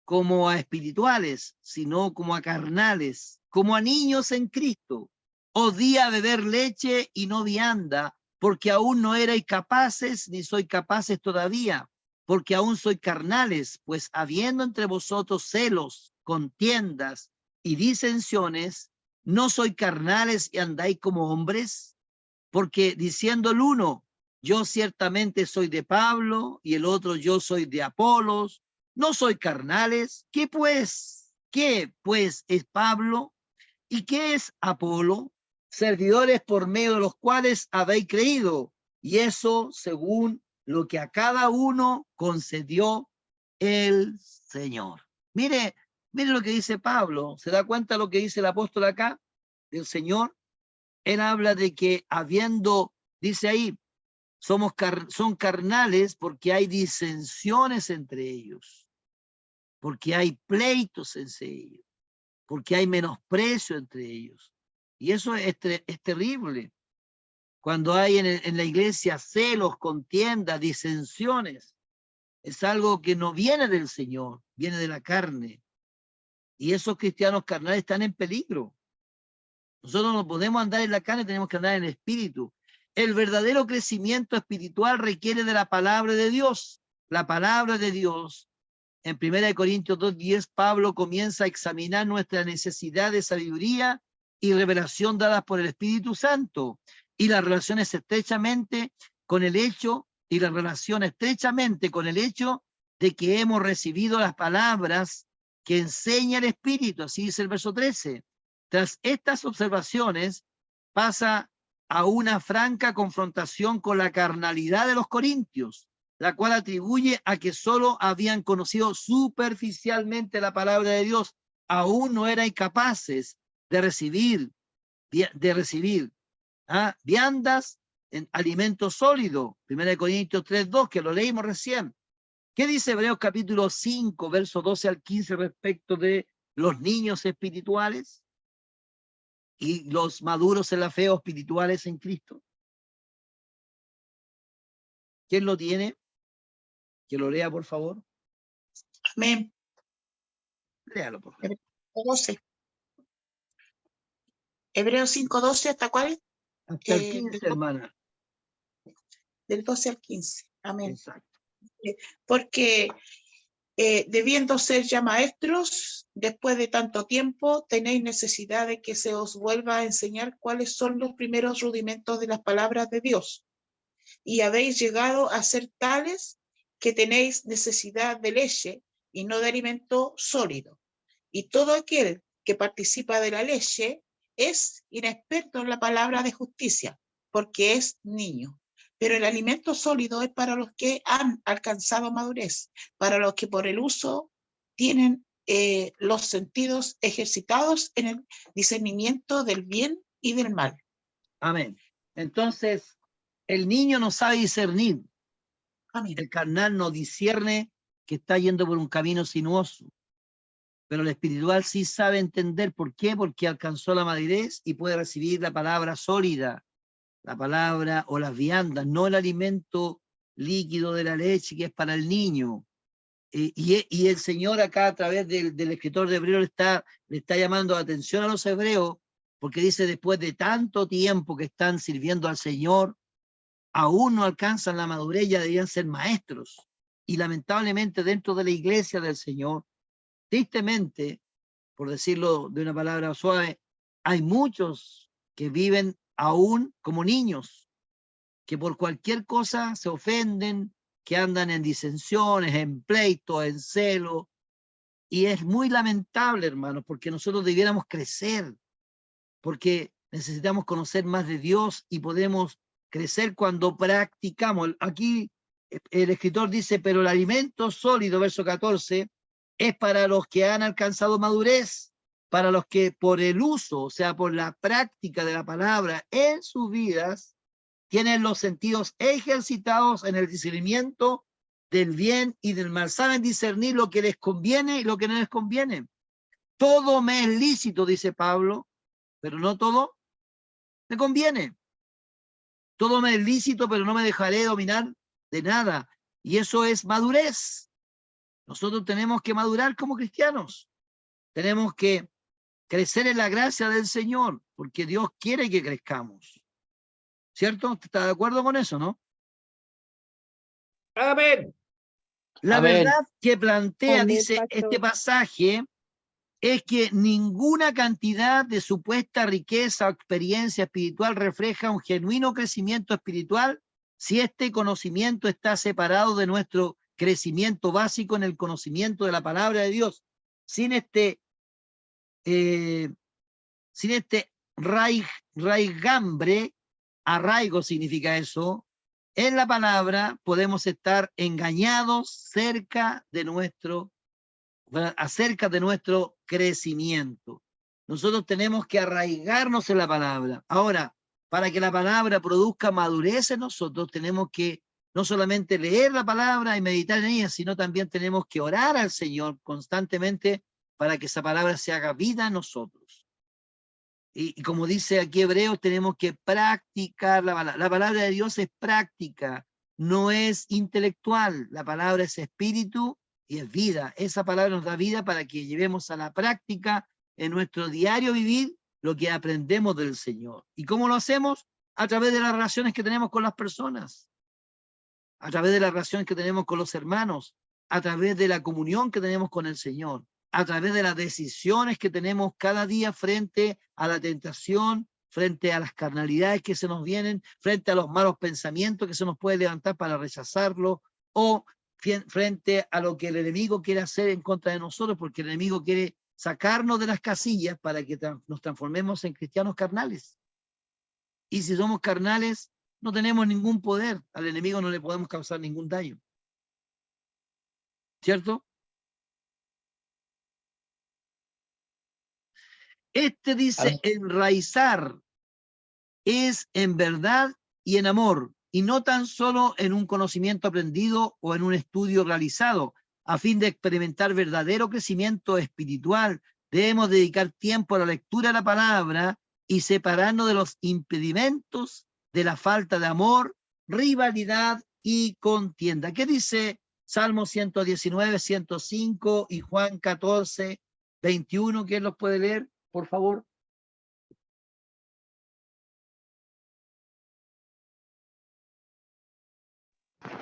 como a espirituales, sino como a carnales, como a niños en Cristo. Os di a beber leche y no vianda, porque aún no erais capaces, ni soy capaces todavía, porque aún soy carnales, pues habiendo entre vosotros celos, contiendas y disensiones, ¿no soy carnales y andáis como hombres? Porque diciendo el uno, yo ciertamente soy de Pablo, y el otro, yo soy de Apolos, ¿no soy carnales? ¿Qué pues es Pablo? ¿Y qué es Apolo? Servidores por medio de los cuales habéis creído, y eso según lo que a cada uno concedió el Señor. Mire lo que dice Pablo. ¿Se da cuenta lo que dice el apóstol acá del Señor? Él habla de que dice ahí, son carnales porque hay disensiones entre ellos, porque hay pleitos entre ellos, porque hay menosprecio entre ellos. Y eso es terrible. Cuando hay en la iglesia celos, contiendas, disensiones, es algo que no viene del Señor, viene de la carne. Y esos cristianos carnales están en peligro. Nosotros no podemos andar en la carne, tenemos que andar en el espíritu. El verdadero crecimiento espiritual requiere de la palabra de Dios. La palabra de Dios, en 1 Corintios 2:10, Pablo comienza a examinar nuestra necesidad de sabiduría y revelación dadas por el Espíritu Santo, y la relación estrechamente con el hecho de que hemos recibido las palabras que enseña el Espíritu, así dice el verso 13. Tras estas observaciones, pasa a una franca confrontación con la carnalidad de los corintios, la cual atribuye a que solo habían conocido superficialmente la palabra de Dios, aún no eran capaces de recibir viandas en alimento sólido. 1 Corintios 3:2, que lo leímos recién. ¿Qué dice Hebreos capítulo 5, verso 12 al 15 respecto de los niños espirituales y los maduros en la fe o espirituales en Cristo? ¿Quién lo tiene? Que lo lea, por favor. Amén. Léalo, por favor. 12. Hebreos 5:12, ¿hasta cuál? Hasta el 15, hermana. Del 12 al 15. Amén. Exacto. Porque debiendo ser ya maestros, después de tanto tiempo, tenéis necesidad de que se os vuelva a enseñar cuáles son los primeros rudimentos de las palabras de Dios. Y habéis llegado a ser tales que tenéis necesidad de leche y no de alimento sólido. Y todo aquel que participa de la leche es inexperto en la palabra de justicia, porque es niño. Pero el alimento sólido es para los que han alcanzado madurez, para los que por el uso tienen los sentidos ejercitados en el discernimiento del bien y del mal. Amén. Entonces, el niño no sabe discernir. Amén. El carnal no discierne que está yendo por un camino sinuoso. Pero el espiritual sí sabe entender. ¿Por qué? Porque alcanzó la madurez y puede recibir la palabra sólida, la palabra o las viandas, no el alimento líquido de la leche que es para el niño. Y el Señor acá a través del escritor de Hebreos le está llamando la atención a los hebreos, porque dice, después de tanto tiempo que están sirviendo al Señor, aún no alcanzan la madurez, ya deberían ser maestros. Y lamentablemente dentro de la iglesia del Señor, tristemente, por decirlo de una palabra suave, hay muchos que viven aún como niños, que por cualquier cosa se ofenden, que andan en disensiones, en pleitos, en celo. Y es muy lamentable, hermanos, porque nosotros debiéramos crecer, porque necesitamos conocer más de Dios y podemos crecer cuando practicamos. Aquí el escritor dice, pero el alimento sólido, verso 14, es para los que han alcanzado madurez, para los que por el uso, o sea, por la práctica de la palabra en sus vidas, tienen los sentidos ejercitados en el discernimiento del bien y del mal. Saben discernir lo que les conviene y lo que no les conviene. Todo me es lícito, dice Pablo, pero no todo me conviene. Todo me es lícito, pero no me dejaré dominar de nada. Y eso es madurez. Nosotros tenemos que madurar como cristianos. Tenemos que crecer en la gracia del Señor, porque Dios quiere que crezcamos. ¿Cierto? ¿Está de acuerdo con eso, no? Amén. La Amén. verdad que plantea, Amén, dice pastor. este pasaje, es que ninguna cantidad de supuesta riqueza o experiencia espiritual refleja un genuino crecimiento espiritual si este conocimiento está separado de nuestro crecimiento básico en el conocimiento de la palabra de Dios. Sin este raigambre, arraigo significa eso, en la palabra podemos estar engañados acerca de nuestro crecimiento. Nosotros tenemos que arraigarnos en la palabra. Ahora, para que la palabra produzca madurez en nosotros, tenemos que no solamente leer la palabra y meditar en ella, sino también tenemos que orar al Señor constantemente para que esa palabra se haga vida en nosotros. Y como dice aquí Hebreos, tenemos que practicar la palabra. La palabra de Dios es práctica, no es intelectual. La palabra es espíritu y es vida. Esa palabra nos da vida para que llevemos a la práctica en nuestro diario vivir lo que aprendemos del Señor. ¿Y cómo lo hacemos? A través de las relaciones que tenemos con las personas, a través de las relaciones que tenemos con los hermanos, a través de la comunión que tenemos con el Señor, a través de las decisiones que tenemos cada día frente a la tentación, frente a las carnalidades que se nos vienen, frente a los malos pensamientos que se nos puede levantar para rechazarlo, o frente a lo que el enemigo quiere hacer en contra de nosotros, porque el enemigo quiere sacarnos de las casillas para que nos transformemos en cristianos carnales. Y si somos carnales, no tenemos ningún poder. Al enemigo no le podemos causar ningún daño. ¿Cierto? Este dice, enraizar es en verdad y en amor, y no tan solo en un conocimiento aprendido o en un estudio realizado. A fin de experimentar verdadero crecimiento espiritual, debemos dedicar tiempo a la lectura de la palabra y separarnos de los impedimentos de la falta de amor, rivalidad y contienda. ¿Qué dice Salmo 119, 105 y Juan 14, 21? ¿Quién los puede leer, por favor?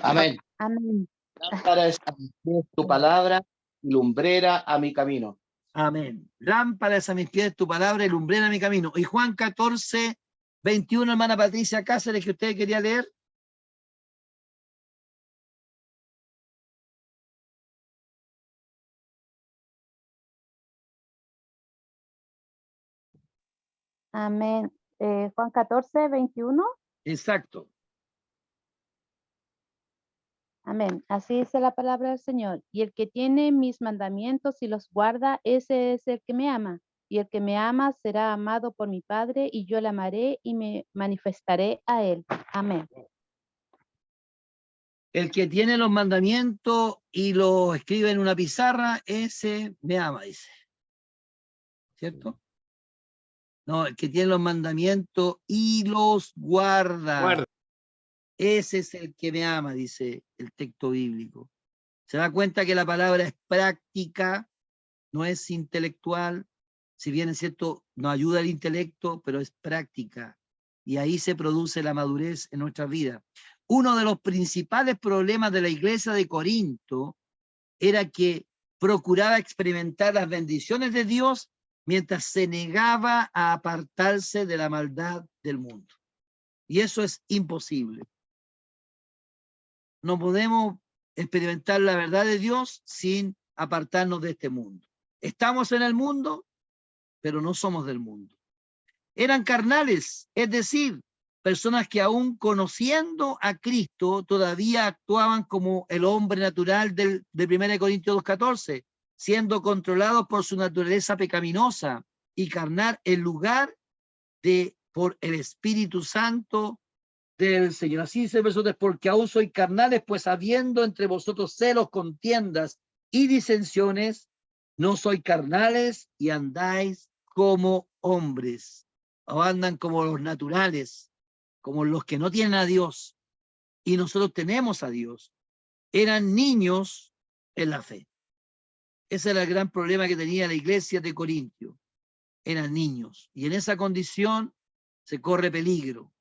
Amén. Amén. Lámpara es a mis pies tu palabra y lumbrera a mi camino. Amén. Lámparas a mis pies tu palabra y lumbrera a mi camino. Y Juan 14, 21, hermana Patricia Cáceres, que usted quería leer. Amén. Juan 14, 21. Exacto. Amén. Así dice la palabra del Señor. Y el que tiene mis mandamientos y los guarda, ese es el que me ama. Y el que me ama será amado por mi Padre, y yo le amaré y me manifestaré a él. Amén. El que tiene los mandamientos y los escribe en una pizarra, ese me ama, dice. ¿Cierto? No, el que tiene los mandamientos y los guarda. Guarda. Ese es el que me ama, dice el texto bíblico. Se da cuenta que la palabra es práctica, no es intelectual. Si bien es cierto, nos ayuda el intelecto, pero es práctica. Y ahí se produce la madurez en nuestra vida. Uno de los principales problemas de la iglesia de Corinto era que procuraba experimentar las bendiciones de Dios mientras se negaba a apartarse de la maldad del mundo. Y eso es imposible. No podemos experimentar la verdad de Dios sin apartarnos de este mundo. Estamos en el mundo, pero no somos del mundo. Eran carnales, es decir, personas que aún conociendo a Cristo todavía actuaban como el hombre natural de 1 Corintios 2:14, siendo controlados por su naturaleza pecaminosa y carnal en lugar de por el Espíritu Santo del Señor. Así dice el verso 3, porque aún sois carnales, pues habiendo entre vosotros celos, contiendas y disensiones, no sois carnales y andáis como hombres, o andan como los naturales, como los que no tienen a Dios, y nosotros tenemos a Dios. Eran niños en la fe. Ese era el gran problema que tenía la iglesia de Corintio. Eran niños, y en esa condición se corre peligro.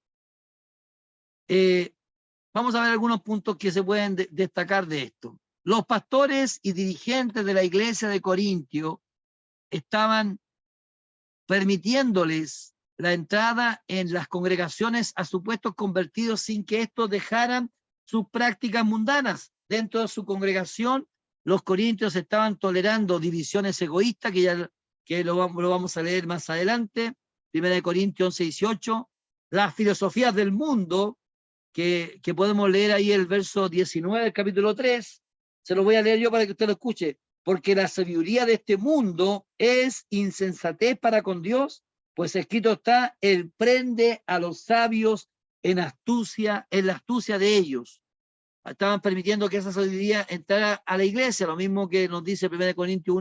Vamos a ver algunos puntos que se pueden destacar de esto. Los pastores y dirigentes de la iglesia de Corintio estaban permitiéndoles la entrada en las congregaciones a supuestos convertidos sin que estos dejaran sus prácticas mundanas. Dentro de su congregación, los corintios estaban tolerando divisiones egoístas, que lo vamos a leer más adelante, 1 Corintios 11:18, las filosofías del mundo, que podemos leer ahí el verso 19 del capítulo 3, se lo voy a leer yo para que usted lo escuche, porque la sabiduría de este mundo es insensatez para con Dios, pues escrito está, él prende a los sabios en la astucia de ellos. Estaban permitiendo que esa sabiduría entrara a la iglesia, lo mismo que nos dice 1 Corintios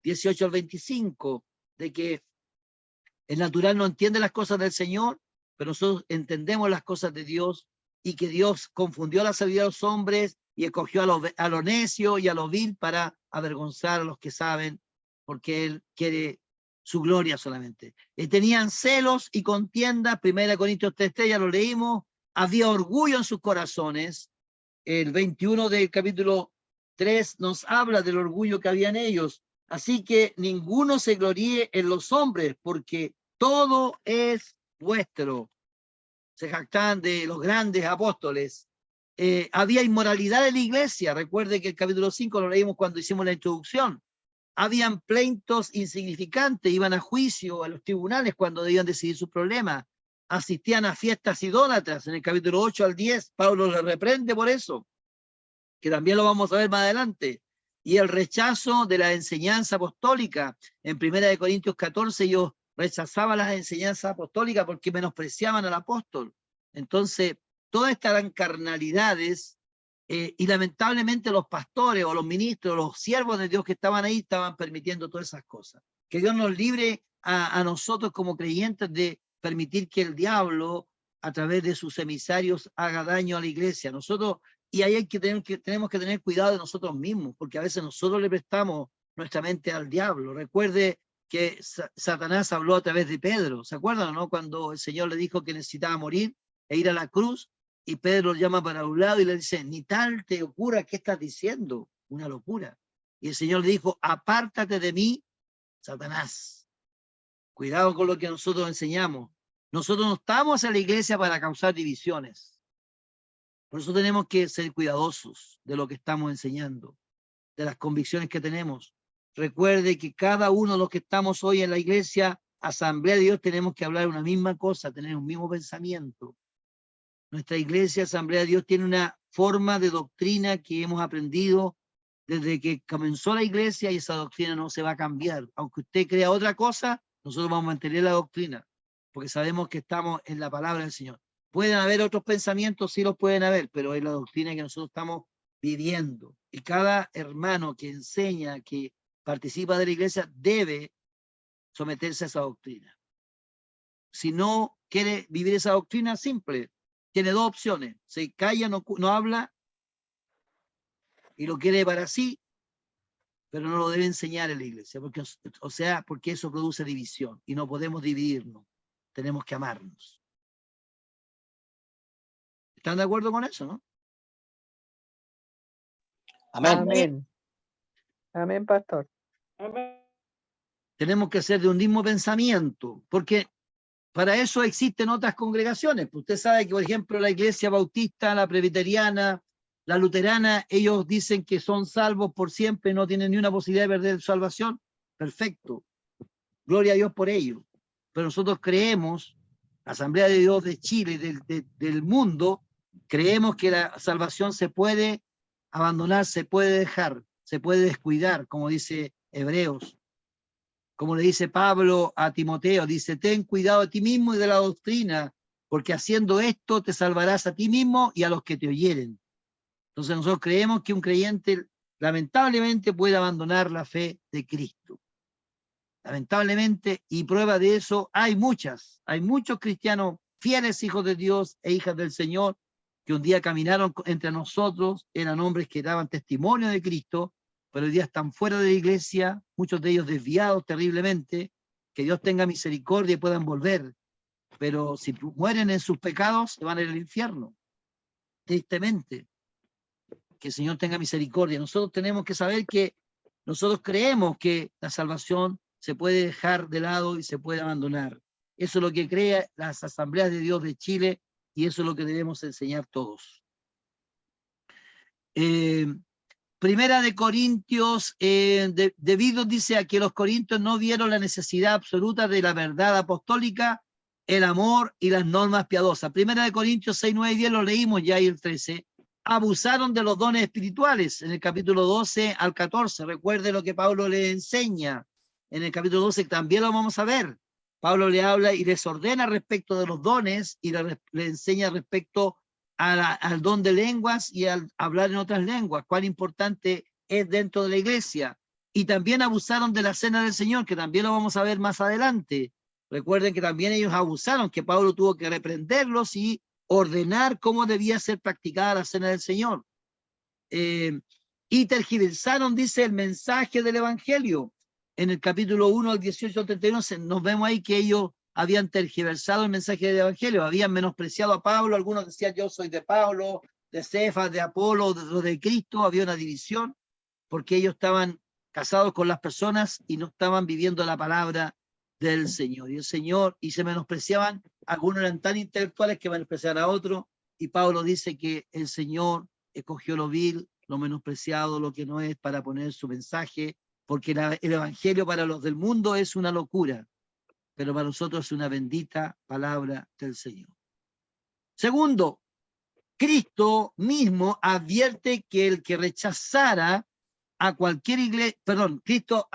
1:18-25, de que el natural no entiende las cosas del Señor, pero nosotros entendemos las cosas de Dios, y que Dios confundió la sabiduría de los hombres y escogió a lo necio y a lo vil para avergonzar a los que saben, porque Él quiere su gloria solamente. Tenían celos y contiendas, 1 Corintios 3:3, ya lo leímos, había orgullo en sus corazones. El 21 del capítulo 3 nos habla del orgullo que había en ellos. Así que ninguno se gloríe en los hombres, porque todo es vuestro. Se jactaban de los grandes apóstoles. Había inmoralidad en la iglesia. Recuerde que el capítulo 5 lo leímos cuando hicimos la introducción. Habían pleitos insignificantes, iban a juicio, a los tribunales cuando debían decidir sus problemas. Asistían a fiestas idólatras. En el capítulo 8 al 10, Pablo les reprende por eso, que también lo vamos a ver más adelante. Y el rechazo de la enseñanza apostólica. En 1 Corintios 14, ellos rechazaban las enseñanzas apostólicas porque menospreciaban al apóstol. Entonces, todas estas eran carnalidades, y lamentablemente los pastores o los ministros, los siervos de Dios que estaban ahí, estaban permitiendo todas esas cosas. Que Dios nos libre a nosotros como creyentes de permitir que el diablo, a través de sus emisarios, haga daño a la iglesia. Nosotros, y ahí tenemos que tener cuidado de nosotros mismos, porque a veces nosotros le prestamos nuestra mente al diablo. Recuerde que Satanás habló a través de Pedro, ¿se acuerdan, no? Cuando el Señor le dijo que necesitaba morir e ir a la cruz, y Pedro lo llama para un lado y le dice, ni tal te ocurra, ¿qué estás diciendo? Una locura. Y el Señor le dijo, apártate de mí, Satanás. Cuidado con lo que nosotros enseñamos. Nosotros no estamos en la iglesia para causar divisiones. Por eso tenemos que ser cuidadosos de lo que estamos enseñando, de las convicciones que tenemos. Recuerde que cada uno de los que estamos hoy en la iglesia, Asamblea de Dios, tenemos que hablar una misma cosa, tener un mismo pensamiento. Nuestra iglesia, Asamblea de Dios, tiene una forma de doctrina que hemos aprendido desde que comenzó la iglesia, y esa doctrina no se va a cambiar. Aunque usted crea otra cosa, nosotros vamos a mantener la doctrina, porque sabemos que estamos en la palabra del Señor. Pueden haber otros pensamientos, sí los pueden haber, pero es la doctrina que nosotros estamos viviendo. Y cada hermano que enseña, que participa de la iglesia, debe someterse a esa doctrina. Si no quiere vivir esa doctrina, simple, tiene dos opciones: se calla, no habla, y lo quiere para sí, pero no lo debe enseñar en la iglesia, porque eso produce división, y no podemos dividirnos, tenemos que amarnos. ¿Están de acuerdo con eso, no? Amén. Amén. Amén, pastor. Amén. Tenemos que ser de un mismo pensamiento, porque para eso existen otras congregaciones. Usted sabe que, por ejemplo, la iglesia bautista, la presbiteriana, la luterana, ellos dicen que son salvos por siempre, no tienen ni una posibilidad de perder salvación. Perfecto. Gloria a Dios por ello. Pero nosotros creemos la Asamblea de Dios de Chile, del mundo, creemos que la salvación se puede abandonar, se puede dejar, se puede descuidar, como dice Hebreos. Como le dice Pablo a Timoteo, dice, ten cuidado de ti mismo y de la doctrina, porque haciendo esto te salvarás a ti mismo y a los que te oyeren. Entonces nosotros creemos que un creyente lamentablemente puede abandonar la fe de Cristo. Lamentablemente, y prueba de eso hay muchos cristianos fieles hijos de Dios e hijas del Señor que un día caminaron entre nosotros, eran hombres que daban testimonio de Cristo, pero hoy día están fuera de la iglesia, muchos de ellos desviados terriblemente, que Dios tenga misericordia y puedan volver, pero si mueren en sus pecados, se van a ir al infierno, tristemente. Que el Señor tenga misericordia. Nosotros tenemos que saber que nosotros creemos que la salvación se puede dejar de lado y se puede abandonar. Eso es lo que creen las Asambleas de Dios de Chile y eso es lo que debemos enseñar todos. Primera de Corintios, debido, dice, a que los corintios no vieron la necesidad absoluta de la verdad apostólica, el amor y las normas piadosas. Primera de Corintios 6, 9 y 10 lo leímos ya y el 13. Abusaron de los dones espirituales en el capítulo 12 al 14. Recuerde lo que Pablo le enseña en el capítulo 12, también lo vamos a ver. Pablo le habla y les ordena respecto de los dones y le enseña respecto al don de lenguas y al hablar en otras lenguas, cuán importante es dentro de la iglesia. Y también abusaron de la cena del Señor, que también lo vamos a ver más adelante. Recuerden que también ellos abusaron, que Pablo tuvo que reprenderlos y ordenar cómo debía ser practicada la cena del Señor. Y tergiversaron, dice, el mensaje del Evangelio. En el capítulo 1 al 18 al 31 nos vemos ahí que ellos habían tergiversado el mensaje del Evangelio, habían menospreciado a Pablo, algunos decían yo soy de Pablo, de Cefas, de Apolo, de Cristo, había una división, porque ellos estaban casados con las personas y no estaban viviendo la palabra del Señor. Y el Señor, y se menospreciaban, algunos eran tan intelectuales que menospreciaban a otros, y Pablo dice que el Señor escogió lo vil, lo menospreciado, lo que no es, para poner su mensaje, porque el Evangelio para los del mundo es una locura, pero para nosotros es una bendita palabra del Señor. Segundo, Cristo mismo advierte que el que rechazara a cualquier iglesia, Cristo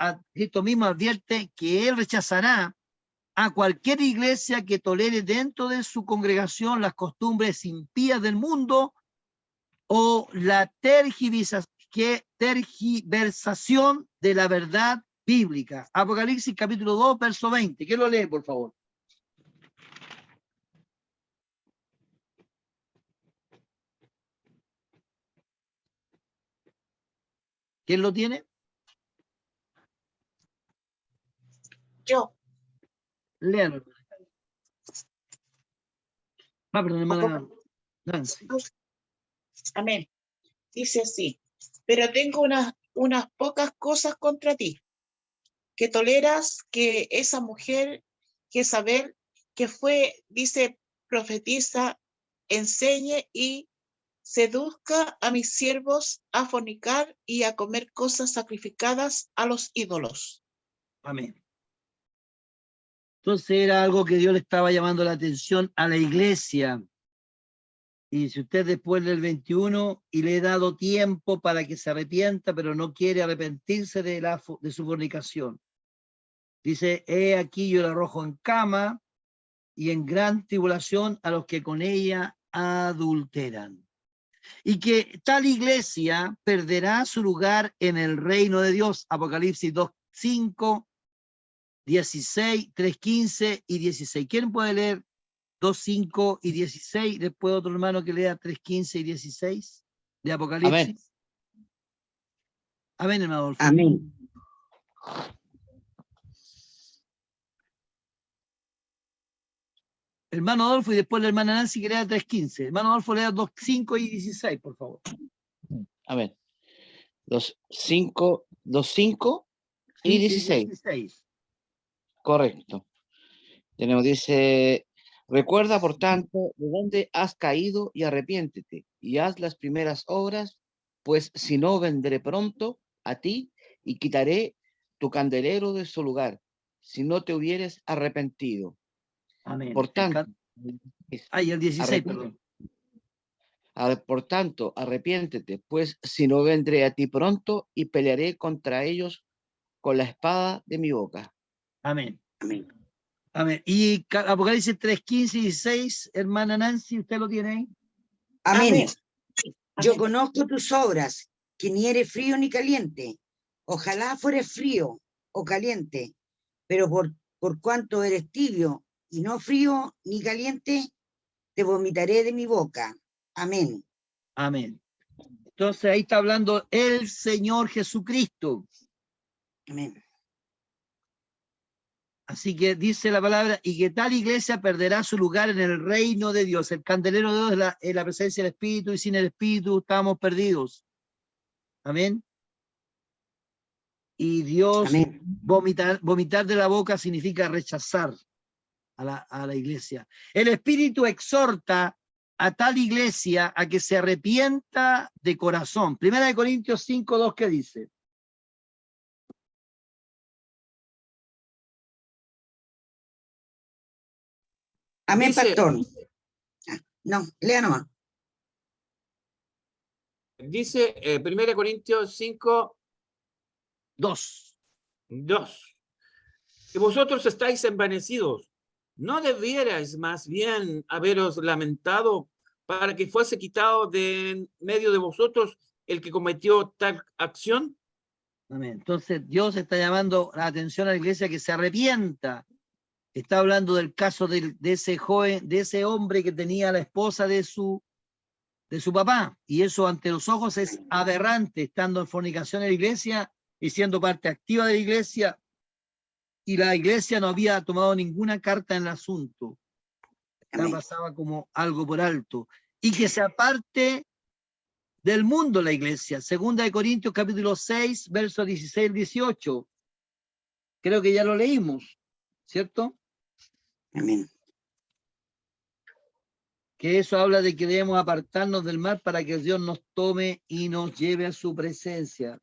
mismo advierte que él rechazará a cualquier iglesia que tolere dentro de su congregación las costumbres impías del mundo o la tergiversación de la verdad bíblica. Apocalipsis capítulo 2, verso 20. ¿Quién lo lee, por favor? ¿Quién lo tiene? Yo. Léalo. Perdón, hermana Nancy. Amén. Dice así, pero tengo unas pocas cosas contra ti, que toleras que esa mujer, Jezabel, que fue, dice, profetiza, enseñe y seduzca a mis siervos a fornicar y a comer cosas sacrificadas a los ídolos. Amén. Entonces era algo que Dios le estaba llamando la atención a la iglesia. Y si usted después del 21 y le he dado tiempo para que se arrepienta, pero no quiere arrepentirse de su fornicación. Dice, he aquí yo la arrojo en cama y en gran tribulación a los que con ella adulteran. Y que tal iglesia perderá su lugar en el reino de Dios. Apocalipsis 2:5, 16, 3:15 y 16. ¿Quién puede leer 2:5 y 16? Después otro hermano que lea 3:15 y 16 de Apocalipsis. Amén, hermano Adolfo. Amén. Hermano Adolfo y después la hermana Nancy que lea 3:15. Hermano Adolfo lea 2:5 y 16, por favor. Amén. 2:5 y 16. Correcto. Tenemos, dice, recuerda por tanto de dónde has caído y arrepiéntete y haz las primeras obras, pues si no vendré pronto a ti y quitaré tu candelero de su lugar, si no te hubieres arrepentido. Amén. Por tanto, Ay, el 16, Arrepiente. perdón. Por tanto, arrepiéntete, pues si no vendré a ti pronto y pelearé contra ellos con la espada de mi boca. Amén. Amén. Y Apocalipsis 3, 15 y 16, hermana Nancy, ¿usted lo tiene ahí? Amén. Yo conozco tus obras, que ni eres frío ni caliente. Ojalá fueres frío o caliente, pero por cuanto eres tibio y no frío ni caliente, te vomitaré de mi boca. Amén. Amén. Entonces ahí está hablando el Señor Jesucristo. Amén. Así que dice la palabra, y que tal iglesia perderá su lugar en el reino de Dios. El candelero de Dios es la presencia del Espíritu, y sin el Espíritu estamos perdidos. Amén. Y Dios, Amén. vomitar de la boca significa rechazar a la iglesia. El Espíritu exhorta a tal iglesia a que se arrepienta de corazón. Primera de Corintios 5, 2, ¿qué dice? Amén, Dice- pastor. No, lea nomás. Dice 1 Corintios 5, 2. 2. Que vosotros estáis envanecidos. ¿No debierais más bien haberos lamentado para que fuese quitado de en medio de vosotros el que cometió tal acción? Amén. Entonces Dios está llamando la atención a la iglesia que se arrepienta. Está hablando del caso de ese joven, de ese hombre que tenía la esposa de su papá. Y eso ante los ojos es aberrante, estando en fornicación en la iglesia y siendo parte activa de la iglesia. Y la iglesia no había tomado ninguna carta en el asunto. La Amén. pasaba como algo por alto. Y que se aparte del mundo la iglesia. Segunda de Corintios capítulo 6, versos 16 al 18. Creo que ya lo leímos, ¿cierto? Amén. Que eso habla de que debemos apartarnos del mal para que Dios nos tome y nos lleve a su presencia.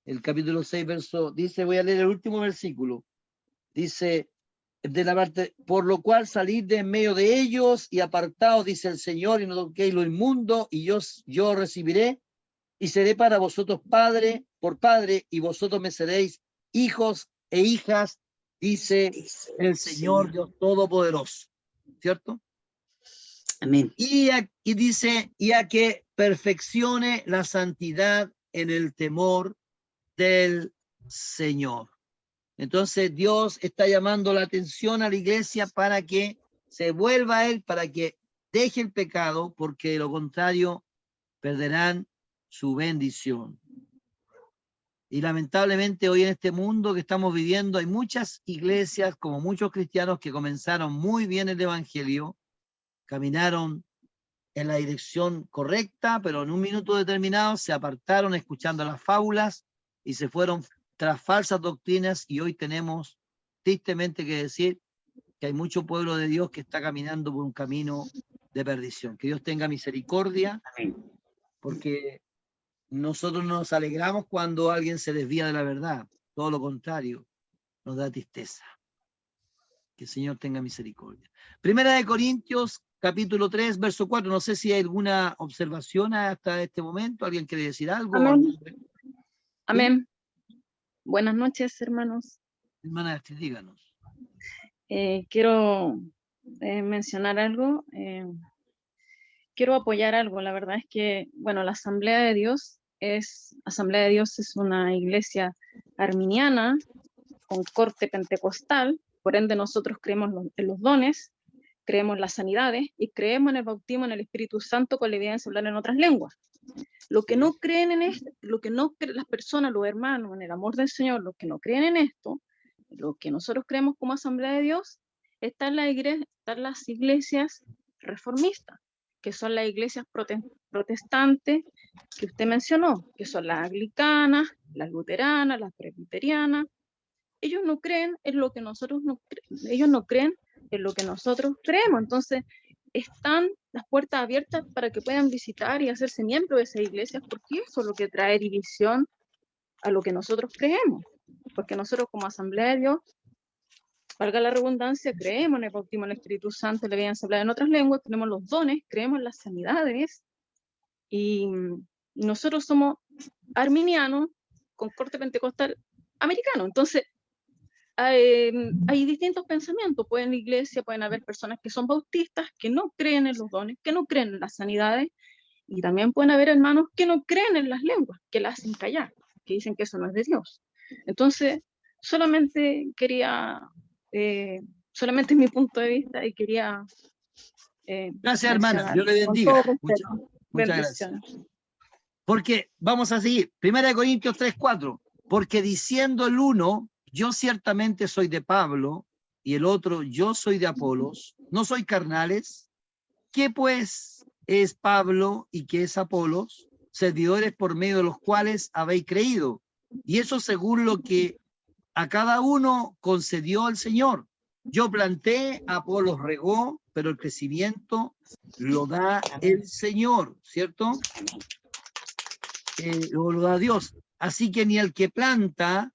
El capítulo 6, verso, dice, voy a leer el último versículo. Dice, de la parte, por lo cual salid de en medio de ellos y apartaos, dice el Señor, y no toquéis lo inmundo, y yo recibiré, y seré para vosotros padre, por padre, y vosotros me seréis hijos e hijas, dice el Señor Dios Todopoderoso. ¿Cierto? Amén. Y dice, y a que perfeccione la santidad en el temor del Señor. Entonces Dios está llamando la atención a la iglesia para que se vuelva a Él, para que deje el pecado, porque de lo contrario perderán su bendición. Y lamentablemente hoy en este mundo que estamos viviendo hay muchas iglesias, como muchos cristianos que comenzaron muy bien el evangelio, caminaron en la dirección correcta, pero en un minuto determinado se apartaron escuchando las fábulas y se fueron tras falsas doctrinas, y hoy tenemos tristemente que decir que hay mucho pueblo de Dios que está caminando por un camino de perdición. Que Dios tenga misericordia, porque nosotros nos alegramos cuando alguien se desvía de la verdad, todo lo contrario, nos da tristeza. Que el Señor tenga misericordia. Primera de Corintios, capítulo 3, verso 4. No sé si hay alguna observación hasta este momento. ¿Alguien quiere decir algo? Amén. Amén. Buenas noches, hermanos. Hermana Astrid, díganos. Quiero mencionar algo. Quiero apoyar algo. La verdad es que, bueno, la Asamblea de Dios es una iglesia arminiana con corte pentecostal. Por ende, nosotros creemos en los dones, creemos en las sanidades y creemos en el bautismo en el Espíritu Santo con la evidencia de hablar en otras lenguas. Lo que no creen en esto, lo que no creen las personas, los hermanos, en el amor del Señor, los que no creen en esto, lo que nosotros creemos como Asamblea de Dios, están las iglesias reformistas, que son las iglesias protestantes que usted mencionó, que son las anglicanas, las luteranas, las presbiterianas. Ellos no creen en lo que nosotros ellos no creen en lo que nosotros creemos. Entonces, están las puertas abiertas para que puedan visitar y hacerse miembros de esas iglesias, porque eso es lo que trae división a lo que nosotros creemos. Porque nosotros como Asamblea de Dios valga la redundancia, creemos en el bautismo del Espíritu Santo, la evidencia hablada en otras lenguas, tenemos los dones, creemos en las sanidades, y nosotros somos arminianos con corte pentecostal americano. Entonces, hay distintos pensamientos. Pueden en la iglesia, pueden haber personas que son bautistas, que no creen en los dones, que no creen en las sanidades, y también pueden haber hermanos que no creen en las lenguas, que las hacen callar, que dicen que eso no es de Dios. Entonces, solamente quería, solamente es mi punto de vista y quería... Gracias, hermana. mencionar Dios le con bendiga. todo respeto. Muchas gracias. Bendiciones. Porque vamos a seguir. 1 Corintios 3:4. Porque diciendo el uno, yo ciertamente soy de Pablo, y el otro, yo soy de Apolos, no soy carnales. ¿Qué pues es Pablo y qué es Apolos? Servidores por medio de los cuales habéis creído. Y eso según lo que a cada uno concedió el Señor. Yo planté, Apolos regó, pero el crecimiento lo da el Señor, ¿cierto? Lo da Dios. Así que ni el que planta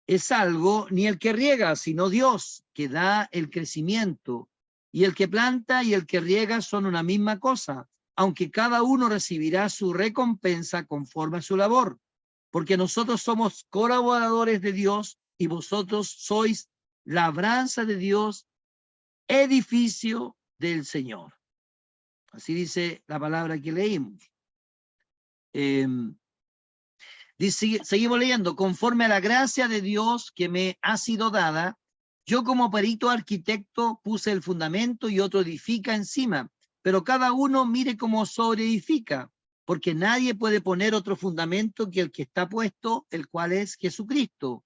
es algo, ni el que riega, sino Dios, que da el crecimiento. Y el que planta y el que riega son una misma cosa, aunque cada uno recibirá su recompensa conforme a su labor. Porque nosotros somos colaboradores de Dios y vosotros sois labranza de Dios, edificio del Señor. Así dice la palabra que leímos. Dice, seguimos leyendo, conforme a la gracia de Dios que me ha sido dada, yo como perito arquitecto puse el fundamento y otro edifica encima, pero cada uno mire cómo sobreedifica, porque nadie puede poner otro fundamento que el que está puesto, el cual es Jesucristo.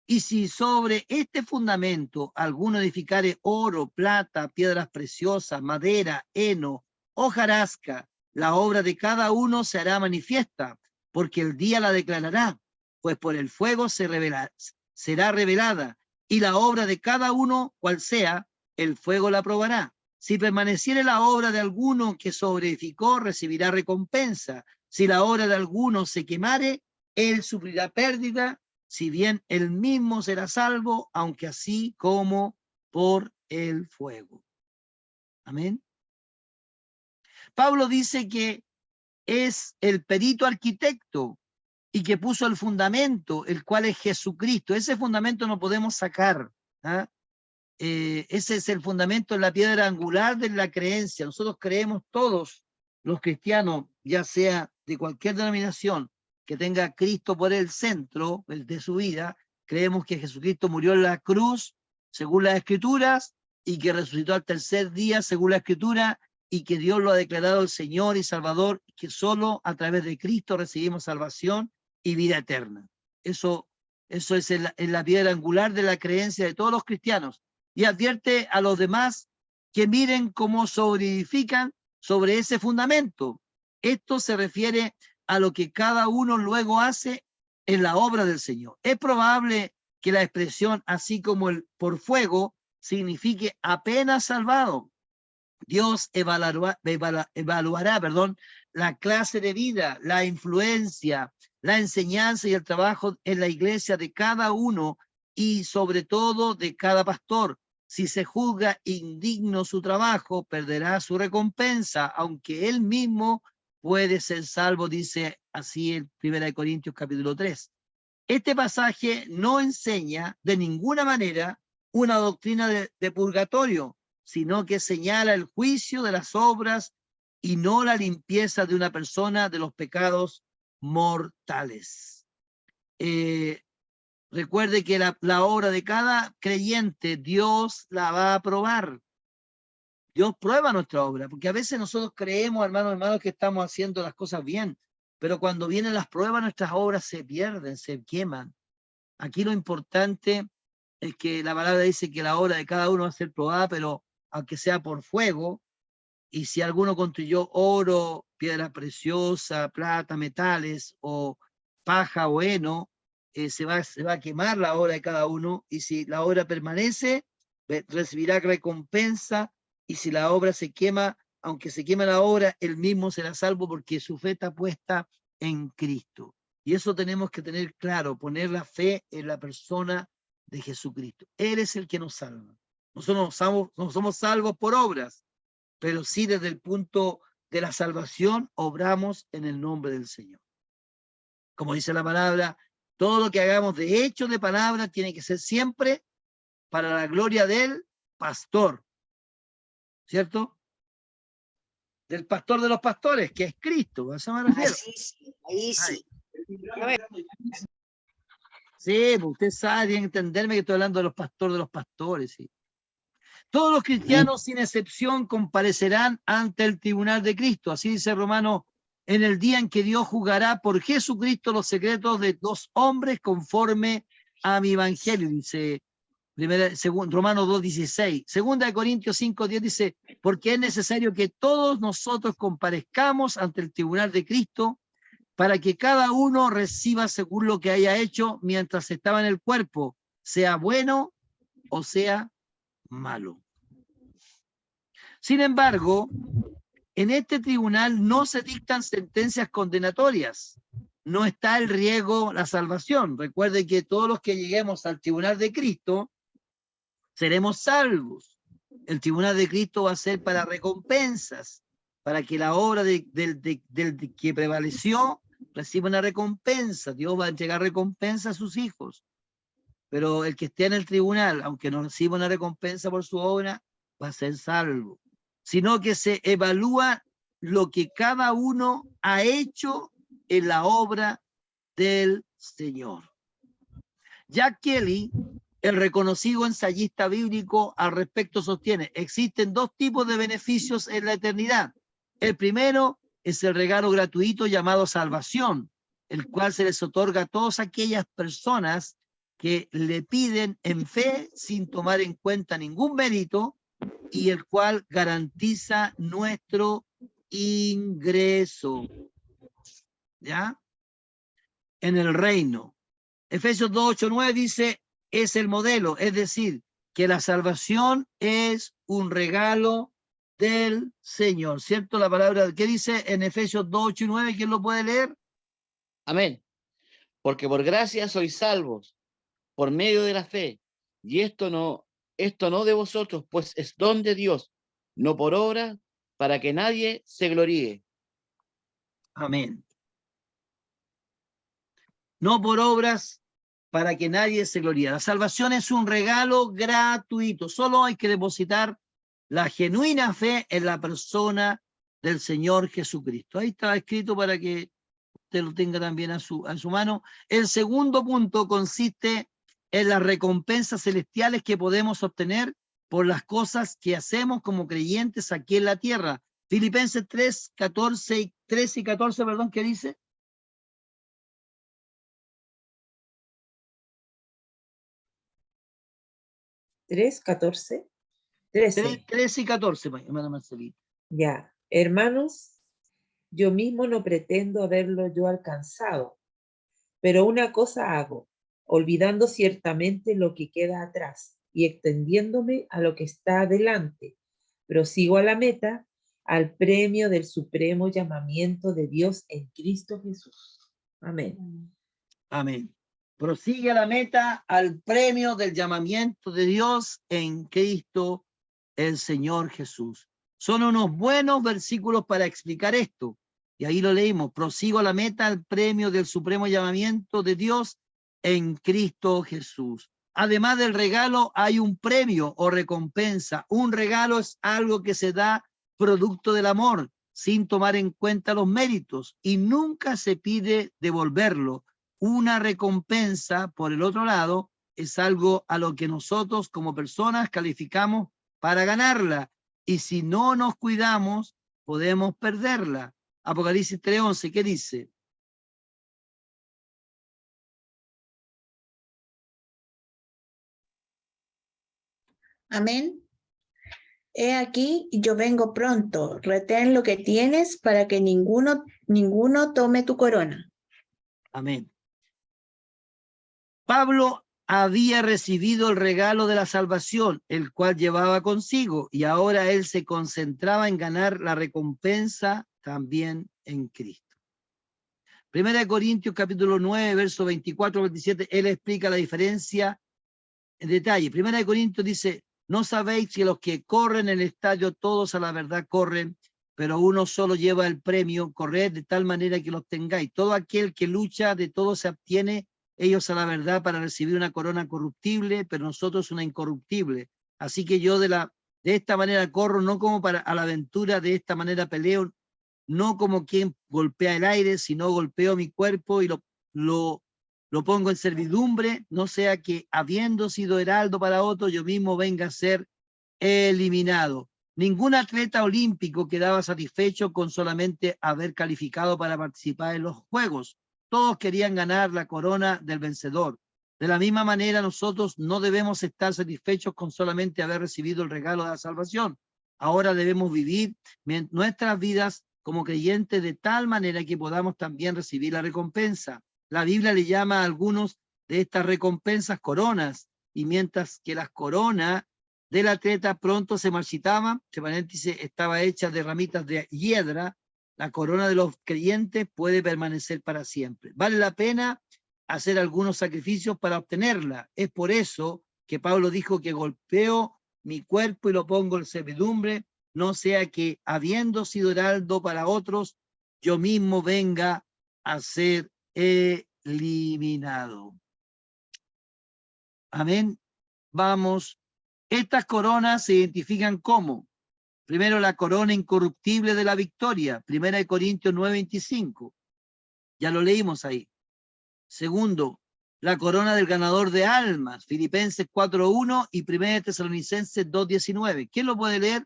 Y si sobre este fundamento alguno edificare oro, plata, piedras preciosas, madera, heno, hojarasca, la obra de cada uno se hará manifiesta, porque el día la declarará, pues por el fuego será revelada, y la obra de cada uno, cual sea, el fuego la probará. Si permaneciere la obra de alguno que sobreedificó, recibirá recompensa. Si la obra de alguno se quemare, él sufrirá pérdida, si bien él mismo será salvo, aunque así como por el fuego. Amén. Pablo dice que es el perito arquitecto y que puso el fundamento, el cual es Jesucristo. Ese fundamento no podemos sacar. ¿Ah? Ese es el fundamento, la piedra angular de la creencia. Nosotros creemos todos los cristianos, ya sea de cualquier denominación, que tenga a Cristo por el centro de su vida, creemos que Jesucristo murió en la cruz, según las Escrituras, y que resucitó al tercer día, según la Escritura, y que Dios lo ha declarado el Señor y Salvador, que solo a través de Cristo recibimos salvación y vida eterna. Eso es en la piedra angular de la creencia de todos los cristianos. Y advierte a los demás que miren cómo sobreedifican sobre ese fundamento. Esto se refiere a lo que cada uno luego hace en la obra del Señor. Es probable que la expresión así como el por fuego signifique apenas salvado. Dios evaluará, la clase de vida, la influencia, la enseñanza y el trabajo en la iglesia de cada uno y sobre todo de cada pastor. Si se juzga indigno su trabajo, perderá su recompensa, aunque él mismo puede ser salvo, dice así el 1 Corintios capítulo 3. Este pasaje no enseña de ninguna manera una doctrina de purgatorio, sino que señala el juicio de las obras y no la limpieza de una persona de los pecados mortales. Recuerde que la obra de cada creyente, Dios la va a probar. Dios prueba nuestra obra, porque a veces nosotros creemos, hermanos, que estamos haciendo las cosas bien, pero cuando vienen las pruebas, nuestras obras se pierden, se queman. Aquí lo importante es que la palabra dice que la obra de cada uno va a ser probada, pero aunque sea por fuego, y si alguno construyó oro, piedra preciosa, plata, metales, o paja o heno, se va a quemar la obra de cada uno, y si la obra permanece, recibirá recompensa, y si la obra se quema, aunque se queme la obra, él mismo será salvo porque su fe está puesta en Cristo. Y eso tenemos que tener claro, poner la fe en la persona de Jesucristo. Él es el que nos salva. Nosotros no somos salvos por obras, pero sí desde el punto de la salvación obramos en el nombre del Señor. Como dice la palabra, todo lo que hagamos de hecho de palabra tiene que ser siempre para la gloria del pastor, ¿cierto? Del pastor de los pastores, que es Cristo, a eso me refiero. Así sí, ahí sí. Sí, pues usted sabe, tiene que entenderme que estoy hablando de los pastores, sí. Todos los cristianos, sin excepción, comparecerán ante el tribunal de Cristo. Así dice Romano, en el día en que Dios juzgará por Jesucristo los secretos de 2 hombres conforme a mi evangelio, dice Romanos 2:16. Segunda de Corintios 5:10 dice, porque es necesario que todos nosotros comparezcamos ante el tribunal de Cristo para que cada uno reciba según lo que haya hecho mientras estaba en el cuerpo, sea bueno o sea malo. Sin embargo, en este tribunal no se dictan sentencias condenatorias. No está el riesgo, la salvación. Recuerde que todos los que lleguemos al tribunal de Cristo seremos salvos. El tribunal de Cristo va a ser para recompensas, para que la obra del que prevaleció reciba una recompensa. Dios va a entregar recompensa a sus hijos. Pero el que esté en el tribunal, aunque no reciba una recompensa por su obra, va a ser salvo. Sino que se evalúa lo que cada uno ha hecho en la obra del Señor. Jack Kelly, el reconocido ensayista bíblico, al respecto sostiene, existen 2 tipos de beneficios en la eternidad. El primero es el regalo gratuito llamado salvación, el cual se les otorga a todas aquellas personas que le piden en fe sin tomar en cuenta ningún mérito y el cual garantiza nuestro ingreso, ¿ya? En el reino. Efesios 2:8-9 dice, es el modelo, es decir, que la salvación es un regalo del Señor, ¿cierto? La palabra, ¿qué dice en Efesios 2:8-9? ¿Quién lo puede leer? Amén. Porque por gracia sois salvos, por medio de la fe, y esto no de vosotros, pues es don de Dios, no por obra, para que nadie se gloríe. Amén. No por obras, para que nadie se gloríe. La salvación es un regalo gratuito. Solo hay que depositar la genuina fe en la persona del Señor Jesucristo. Ahí está escrito para que usted lo tenga también a su mano. El segundo punto consiste en las recompensas celestiales que podemos obtener por las cosas que hacemos como creyentes aquí en la tierra. Filipenses 13 y 14, perdón, ¿qué dice? 3:14. 13. 13 y 14, hermana Marcelita. Ya, hermanos, yo mismo no pretendo haberlo yo alcanzado, pero una cosa hago, olvidando ciertamente lo que queda atrás y extendiéndome a lo que está adelante, prosigo a la meta, al premio del supremo llamamiento de Dios en Cristo Jesús. Amén. Amén. Prosigue a la meta, al premio del llamamiento de Dios en Cristo el Señor Jesús. Son unos buenos versículos para explicar esto. Y ahí lo leímos. Prosigo a la meta, al premio del supremo llamamiento de Dios en Cristo Jesús. Además del regalo, hay un premio o recompensa. Un regalo es algo que se da producto del amor, sin tomar en cuenta los méritos, y nunca se pide devolverlo. Una recompensa, por el otro lado, es algo a lo que nosotros como personas calificamos para ganarla, y si no nos cuidamos, podemos perderla. Apocalipsis 3:11, ¿qué dice? Amén. He aquí, yo vengo pronto. Retén lo que tienes para que ninguno tome tu corona. Amén. Pablo había recibido el regalo de la salvación, el cual llevaba consigo, y ahora él se concentraba en ganar la recompensa también en Cristo. Primera de Corintios capítulo 9, verso 24-27, él explica la diferencia en detalle. Primera de Corintios dice, ¿no sabéis que los que corren en el estadio todos a la verdad corren, pero uno solo lleva el premio? Corred de tal manera que los tengáis. Todo aquel que lucha, de todo se abstiene, ellos a la verdad para recibir una corona corruptible, pero nosotros una incorruptible. Así que yo de esta manera corro, no como a la aventura, de esta manera peleo, no como quien golpea el aire, sino golpeo mi cuerpo y lo pongo en servidumbre, no sea que habiendo sido heraldo para otro, yo mismo venga a ser eliminado. Ningún atleta olímpico quedaba satisfecho con solamente haber calificado para participar en los Juegos. Todos querían ganar la corona del vencedor. De la misma manera, nosotros no debemos estar satisfechos con solamente haber recibido el regalo de la salvación. Ahora debemos vivir nuestras vidas como creyentes de tal manera que podamos también recibir la recompensa. La Biblia le llama a algunos de estas recompensas coronas, y mientras que las coronas del atleta pronto se marchitaban, entre paréntesis, estaba hecha de ramitas de hiedra, la corona de los creyentes puede permanecer para siempre. Vale la pena hacer algunos sacrificios para obtenerla. Es por eso que Pablo dijo que golpeo mi cuerpo y lo pongo en servidumbre, no sea que habiendo sido heraldo para otros, yo mismo venga a ser eliminado. Amén. Vamos. Estas coronas se identifican como, primero, la corona incorruptible de la victoria, 1 Corintios 9:25. Ya lo leímos ahí. Segundo, la corona del ganador de almas, Filipenses 4:1 y 1 Tesalonicenses 2:19. ¿Quién lo puede leer?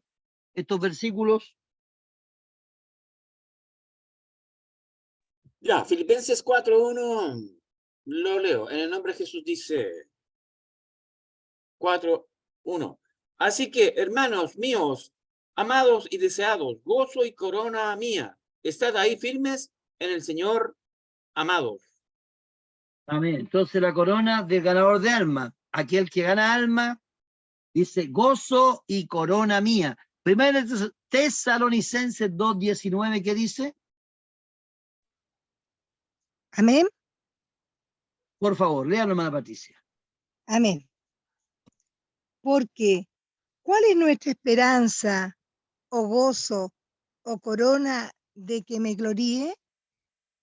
Estos versículos. Ya, Filipenses 4:1, lo leo. En el nombre de Jesús dice 4:1. Así que, hermanos míos, amados y deseados, gozo y corona mía, estad ahí firmes en el Señor, amados. Amén. Entonces la corona del ganador de alma, aquel que gana alma, dice gozo y corona mía. 1 Tesalonicenses 2:19, ¿qué dice? Amén. Por favor, léalo, hermana Patricia. Amén. Porque, ¿cuál es nuestra esperanza o gozo o corona de que me gloríe?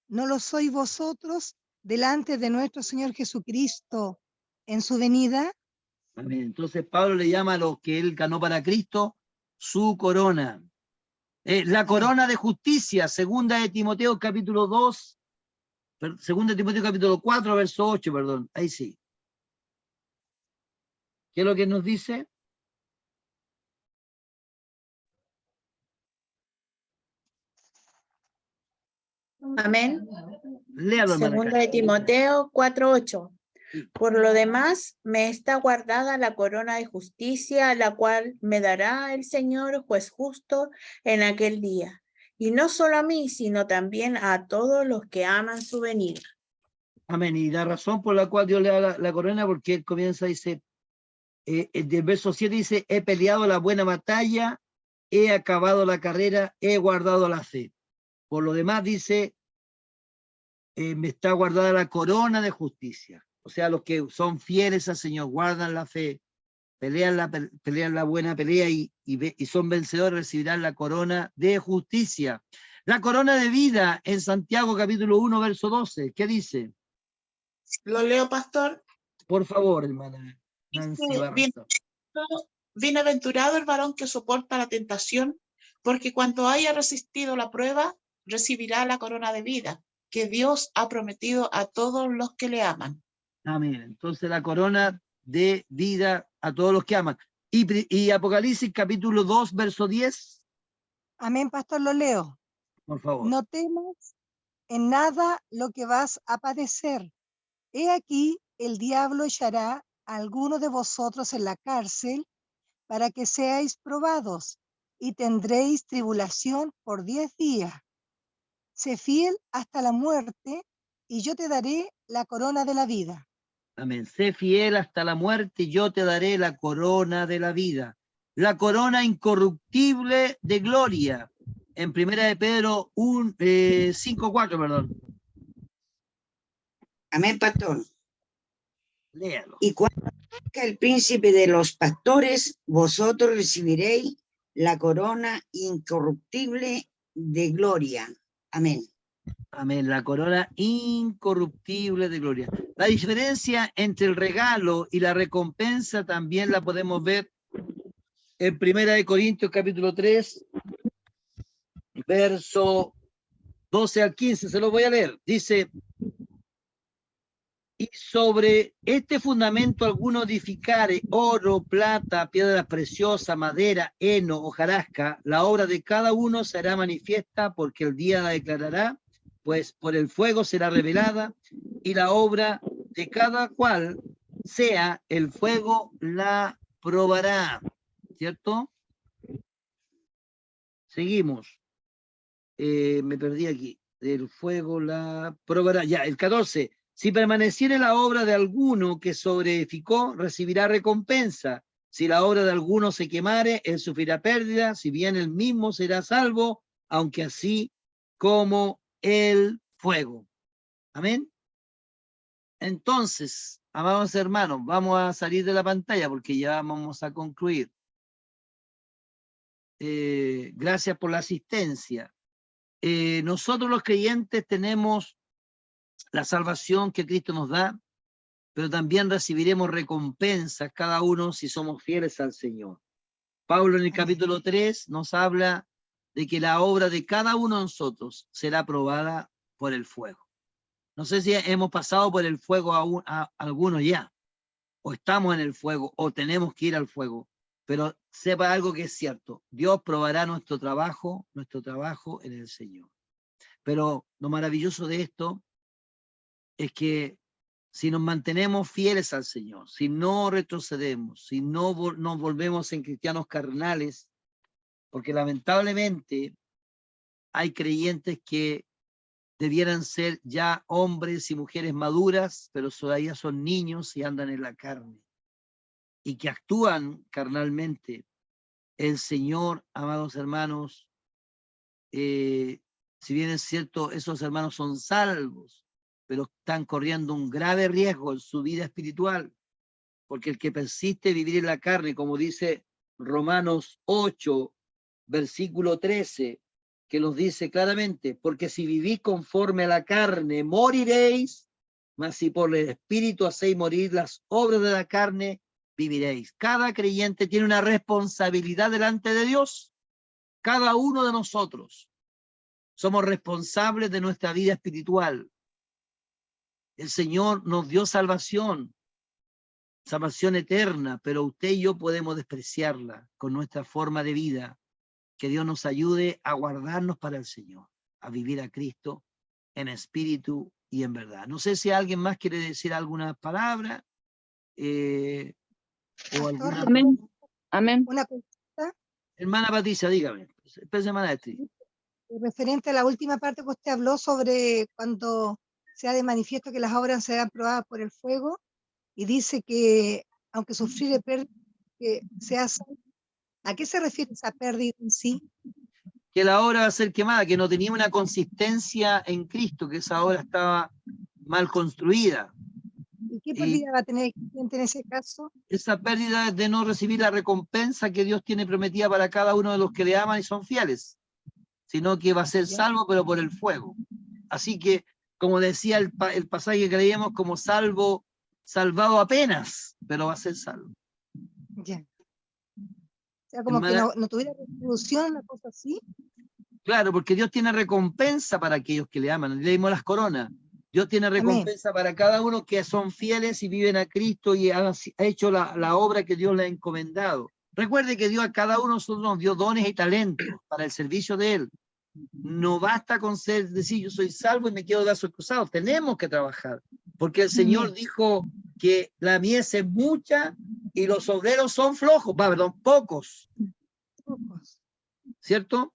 ¿No lo sois vosotros delante de nuestro Señor Jesucristo en su venida? Amén. Entonces Pablo le llama a lo que él ganó para Cristo su corona. La corona de justicia, segunda de Timoteo capítulo 2, segunda de Timoteo capítulo 4, verso 8, perdón. Ahí sí. ¿Qué es lo que nos dice? Amén. Léalo, hermana Segunda Carmen. de Timoteo 4:8. Por lo demás, me está guardada la corona de justicia, la cual me dará el Señor, juez justo, en aquel día. Y no solo a mí, sino también a todos los que aman su venida. Amén. Y la razón por la cual Dios le da la corona, porque él comienza, dice, del verso 7 dice, he peleado la buena batalla, he acabado la carrera, he guardado la fe. Por lo demás dice, me está guardada la corona de justicia. O sea, los que son fieles al Señor, guardan la fe, pelean la buena pelea y son vencedores, recibirán la corona de justicia. La corona de vida en Santiago capítulo 1, verso 12. ¿Qué dice? ¿Lo leo, pastor? Por favor, hermana Nancy Barraza. Bienaventurado el varón que soporta la tentación, porque cuando haya resistido la prueba, recibirá la corona de vida que Dios ha prometido a todos los que le aman. Amén. Entonces la corona de vida a todos los que aman. Y Apocalipsis capítulo 2, verso 10. Amén, pastor, lo leo. Por favor. No temas en nada lo que vas a padecer. He aquí, el diablo echará a alguno de vosotros en la cárcel para que seáis probados y tendréis tribulación por 10 días. Sé fiel hasta la muerte y yo te daré la corona de la vida. Amén. Sé fiel hasta la muerte y yo te daré la corona de la vida. La corona incorruptible de gloria. En 1 de Pedro 5:4, perdón. Amén, pastor. Léalo. Y cuando nazca el príncipe de los pastores, vosotros recibiréis la corona incorruptible de gloria. Amén. Amén. La corona incorruptible de gloria. La diferencia entre el regalo y la recompensa también la podemos ver en 1 Corintios capítulo 3, verso 12 al 15. Se lo voy a leer. Dice: y sobre este fundamento alguno edificare oro, plata, piedra preciosa, madera, heno, hojarasca, la obra de cada uno será manifiesta, porque el día la declarará, pues por el fuego será revelada, y la obra de cada cual sea, el fuego la probará. ¿Cierto? Seguimos. Me perdí aquí. Del fuego la probará. Ya, el 14. Si permaneciere la obra de alguno que sobreedificó, recibirá recompensa. Si la obra de alguno se quemare, él sufrirá pérdida, si bien él mismo será salvo, aunque así como el fuego. Amén. Entonces, amados hermanos, vamos a salir de la pantalla porque ya vamos a concluir. Gracias por la asistencia. Nosotros los creyentes tenemos la salvación que Cristo nos da, pero también recibiremos recompensas cada uno si somos fieles al Señor. Pablo en el capítulo 3 nos habla de que la obra de cada uno de nosotros será probada por el fuego. No sé si hemos pasado por el fuego a algunos ya, o estamos en el fuego, o tenemos que ir al fuego, pero sepa algo que es cierto: Dios probará nuestro trabajo en el Señor. Pero lo maravilloso de esto es que si nos mantenemos fieles al Señor, si no retrocedemos, si no nos volvemos en cristianos carnales, porque lamentablemente hay creyentes que debieran ser ya hombres y mujeres maduras, pero todavía son niños y andan en la carne, y que actúan carnalmente. El Señor, amados hermanos, si bien es cierto, esos hermanos son salvos, pero están corriendo un grave riesgo en su vida espiritual, porque el que persiste vivir en la carne, como dice Romanos 8, versículo 13, que nos dice claramente: porque si vivís conforme a la carne, moriréis, mas si por el Espíritu hacéis morir las obras de la carne, viviréis. Cada creyente tiene una responsabilidad delante de Dios. Cada uno de nosotros somos responsables de nuestra vida espiritual. El Señor nos dio salvación eterna, pero usted y yo podemos despreciarla con nuestra forma de vida. Que Dios nos ayude a guardarnos para el Señor, a vivir a Cristo en espíritu y en verdad. No sé si alguien más quiere decir alguna palabra. O alguna... Amén. Amén. Una pregunta Hermana Patricia, dígame. Hermana Estri. referente a la última parte que usted habló sobre cuando sea de manifiesto que las obras sean probadas por el fuego, y dice que aunque sufrir pérdida, que sea salvo. ¿A qué se refiere esa pérdida en sí? Que la obra va a ser quemada, que no tenía una consistencia en Cristo, que esa obra estaba mal construida. ¿Y qué pérdida va a tener el cliente en ese caso? Esa pérdida es de no recibir la recompensa que Dios tiene prometida para cada uno de los que le aman y son fieles, sino que va a ser salvo, pero por el fuego. Así que, como decía el pasaje que leíamos, como salvado apenas, pero va a ser salvo. Ya. O sea, como Hermana, que no tuviera retribución, una cosa así. Claro, porque Dios tiene recompensa para aquellos que le aman. Leímos las coronas. Dios tiene recompensa para cada uno que son fieles y viven a Cristo y ha hecho la obra que Dios le ha encomendado. Recuerde que Dios a cada uno de nosotros nos dio dones y talentos para el servicio de Él. No basta con decir yo soy salvo y me quedo de brazos cruzados. Tenemos que trabajar, porque el Señor dijo que la mies es mucha y los obreros son flojos, pocos. ¿Cierto?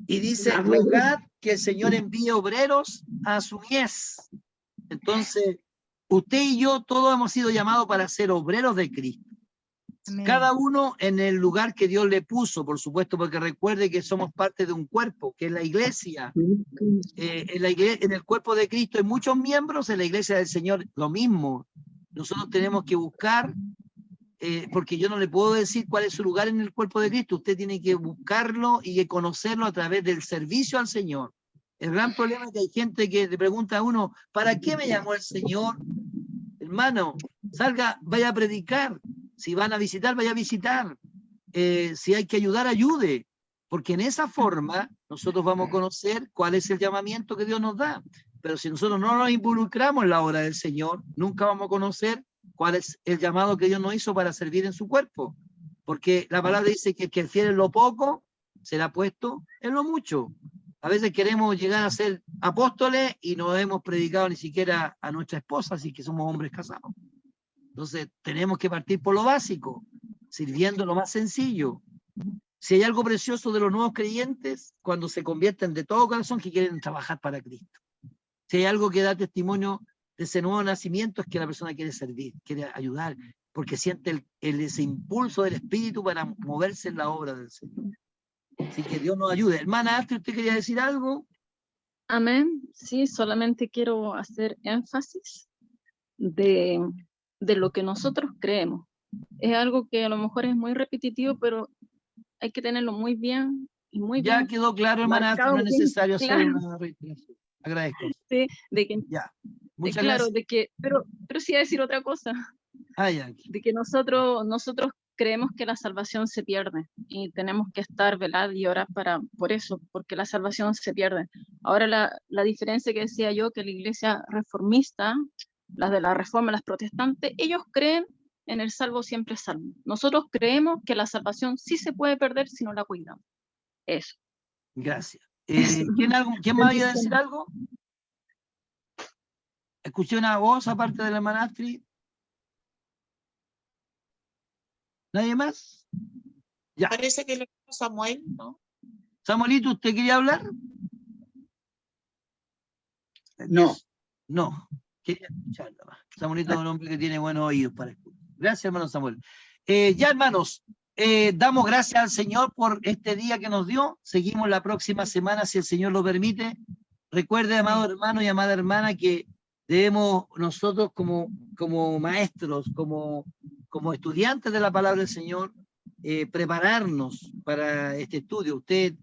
Y dice, rogad que el Señor envíe obreros a su mies. Entonces, usted y yo todos hemos sido llamados para ser obreros de Cristo. Amén. Cada uno en el lugar que Dios le puso, por supuesto, porque recuerde que somos parte de un cuerpo, que es la iglesia. En el cuerpo de Cristo hay muchos miembros, en la iglesia del Señor lo mismo. nosotros tenemos que buscar, porque yo no le puedo decir cuál es su lugar en el cuerpo de Cristo, usted tiene que buscarlo y que conocerlo a través del servicio al Señor. El gran problema es que hay gente que le pregunta a uno, ¿para qué me llamó el Señor? Hermano, salga, vaya a predicar. Si van a visitar, vaya a visitar. Si hay que ayudar, ayude. Porque en esa forma nosotros vamos a conocer cuál es el llamamiento que Dios nos da. Pero si nosotros no nos involucramos en la obra del Señor, nunca vamos a conocer cuál es el llamado que Dios nos hizo para servir en su cuerpo. Porque la palabra dice que el que fiel en lo poco será puesto en lo mucho. A veces queremos llegar a ser apóstoles y no hemos predicado ni siquiera a nuestra esposa, así que somos hombres casados. Entonces tenemos que partir por lo básico, sirviendo lo más sencillo. Si hay algo precioso de los nuevos creyentes, cuando se convierten de todo corazón que quieren trabajar para Cristo. Si hay algo que da testimonio de ese nuevo nacimiento, es que la persona quiere servir, quiere ayudar, porque siente ese impulso del Espíritu para moverse en la obra del Señor. Así que Dios nos ayude. Hermana Astrid, ¿usted quería decir algo? Amén. Sí, solamente quiero hacer énfasis de lo que nosotros creemos. Es algo que a lo mejor es muy repetitivo, pero hay que tenerlo muy bien y muy Ya bien quedó claro, hermana Astrid, marcado, no es bien necesario hacer claro. una reiteración. Agradezco. Sí, de que, Ya. Muchas claro, gracias. de que, pero sí a decir otra cosa, Ya. de que nosotros creemos que la salvación se pierde y tenemos que estar velados y orar por eso, porque la salvación se pierde. Ahora la diferencia que decía yo, que la iglesia reformista, las de la reforma, las protestantes, ellos creen en el salvo siempre salvo. Nosotros creemos que la salvación sí se puede perder si no la cuidamos. Eso. Gracias. ¿Quién más iba a decir algo? Escuché una voz aparte de la hermana Astrid. ¿Nadie más? Ya. Parece que le Samuel, ¿no? Samuelito, ¿usted quería hablar? No. No. Quería escuchar nada más. Samuelito es un hombre que tiene buenos oídos para escuchar. Gracias, hermano Samuel. Ya, hermanos, damos gracias al Señor por este día que nos dio. Seguimos la próxima semana, si el Señor lo permite. Recuerde, amado hermano y amada hermana, que debemos nosotros como maestros, como estudiantes de la palabra del Señor, prepararnos para este estudio. Usted,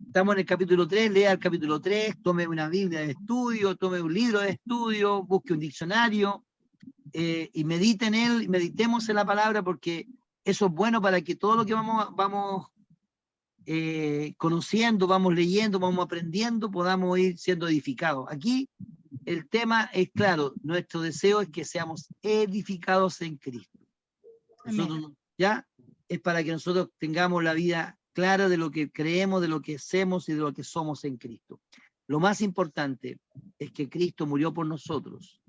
estamos en el capítulo 3, lea el capítulo 3, tome una Biblia de estudio, tome un libro de estudio, busque un diccionario y medite en él, meditemos en la palabra, porque eso es bueno para que todo lo que vamos conociendo, vamos leyendo, vamos aprendiendo, podamos ir siendo edificados. Aquí el tema es claro, nuestro deseo es que seamos edificados en Cristo. Nosotros, ya es para que nosotros tengamos la vida clara de lo que creemos, de lo que hacemos y de lo que somos en Cristo. Lo más importante es que Cristo murió por nosotros.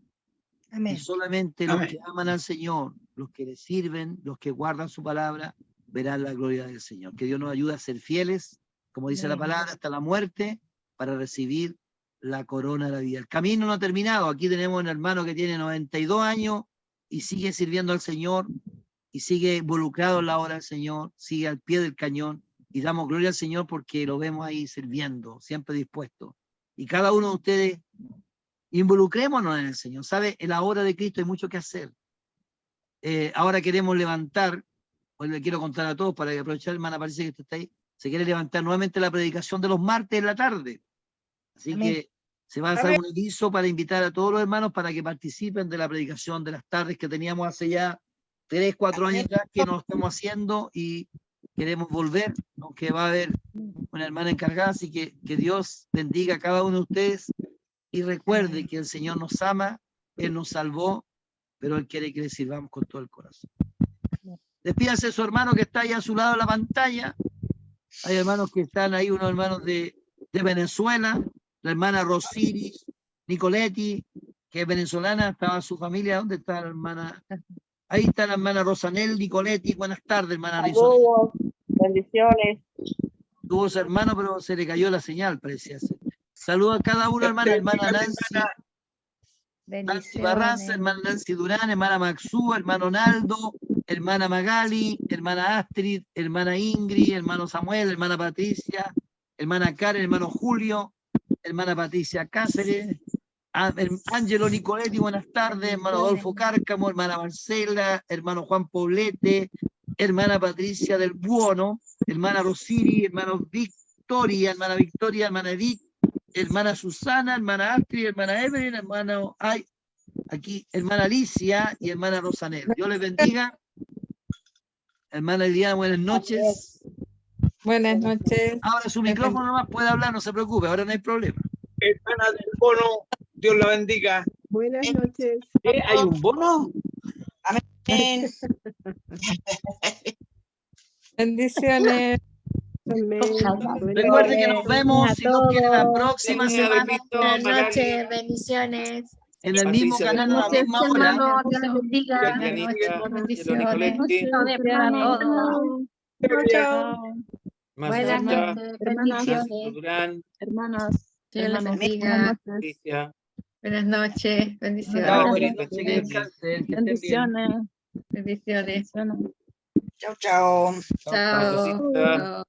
Amén. Y solamente los que aman al Señor, los que le sirven, los que guardan su palabra, verán la gloria del Señor. Que Dios nos ayude a ser fieles, como dice la palabra, hasta la muerte, para recibir la corona de la vida. El camino no ha terminado. Aquí tenemos un hermano que tiene 92 años y sigue sirviendo al Señor y sigue involucrado en la obra del Señor, sigue al pie del cañón, y damos gloria al Señor porque lo vemos ahí sirviendo, siempre dispuesto. Y cada uno de ustedes, involucrémonos en el Señor. ¿Sabe? En la obra de Cristo hay mucho que hacer. Ahora queremos levantar, hoy le quiero contar a todos para que aprovechar, hermana, parece que usted está ahí, se quiere levantar nuevamente la predicación de los martes en la tarde. Así que se va a hacer un aviso para invitar a todos los hermanos para que participen de la predicación de las tardes que teníamos hace ya 3, 4 años atrás que nos estamos haciendo y queremos volver, aunque va a haber una hermana encargada, así que Dios bendiga a cada uno de ustedes y recuerde que el Señor nos ama, Él nos salvó, pero Él quiere que le sirvamos con todo el corazón. Despídase de su hermano que está ahí a su lado en la pantalla. Hay hermanos que están ahí, unos hermanos de Venezuela, la hermana Rosiris Nicoletti, que es venezolana, estaba su familia. ¿Dónde está la hermana? Ahí está la hermana Rosanel Nicoletti. Buenas tardes, hermana Rosanel. Bendiciones. Tuvo su hermano, pero se le cayó la señal, preciosa. Saludos a cada uno, hermana Nancy Barraza, hermana Nancy Durán, hermana Maxú, hermano Naldo, hermana Magali, hermana Astrid, hermana Ingrid, hermano Samuel, hermana Patricia, hermana Karen, hermano Julio, hermana Patricia Cáceres, Ángelo Nicoletti, buenas tardes. Hermano Adolfo Cárcamo, hermana Marcela, hermano Juan Poblete, hermana Patricia del Buono, hermana Rosiri, hermano Victoria, hermana Edith, hermana Susana, hermana Astrid, hermana Evelyn, hermano hermana Alicia y hermana Rosanel. Dios les bendiga. Hermana Eliana, buenas noches. Buenas noches. Ahora su micrófono nomás puede hablar, no se preocupe, ahora no hay problema. Hermana del bono, Dios la bendiga. Buenas noches. ¿Hay un bono? Amén. Bendiciones. Recuerde que nos vemos, si Dios quiere, la próxima semana. Buenas noches, bendiciones. En el mismo Patricia, canal, a la misma hora. Dios les bendiga. Bendiciones. Chao. Buenas noches, bendiciones. Durán, Hermanos, Dios les Hermanos, bendiga. Patricia. Buenas noches, bendiciones. Chao, Buenas buenas noches. noches, descansen, que estén bien. Bendiciones. Bendiciones. Chao, chao. Chao. Patricia. Chao.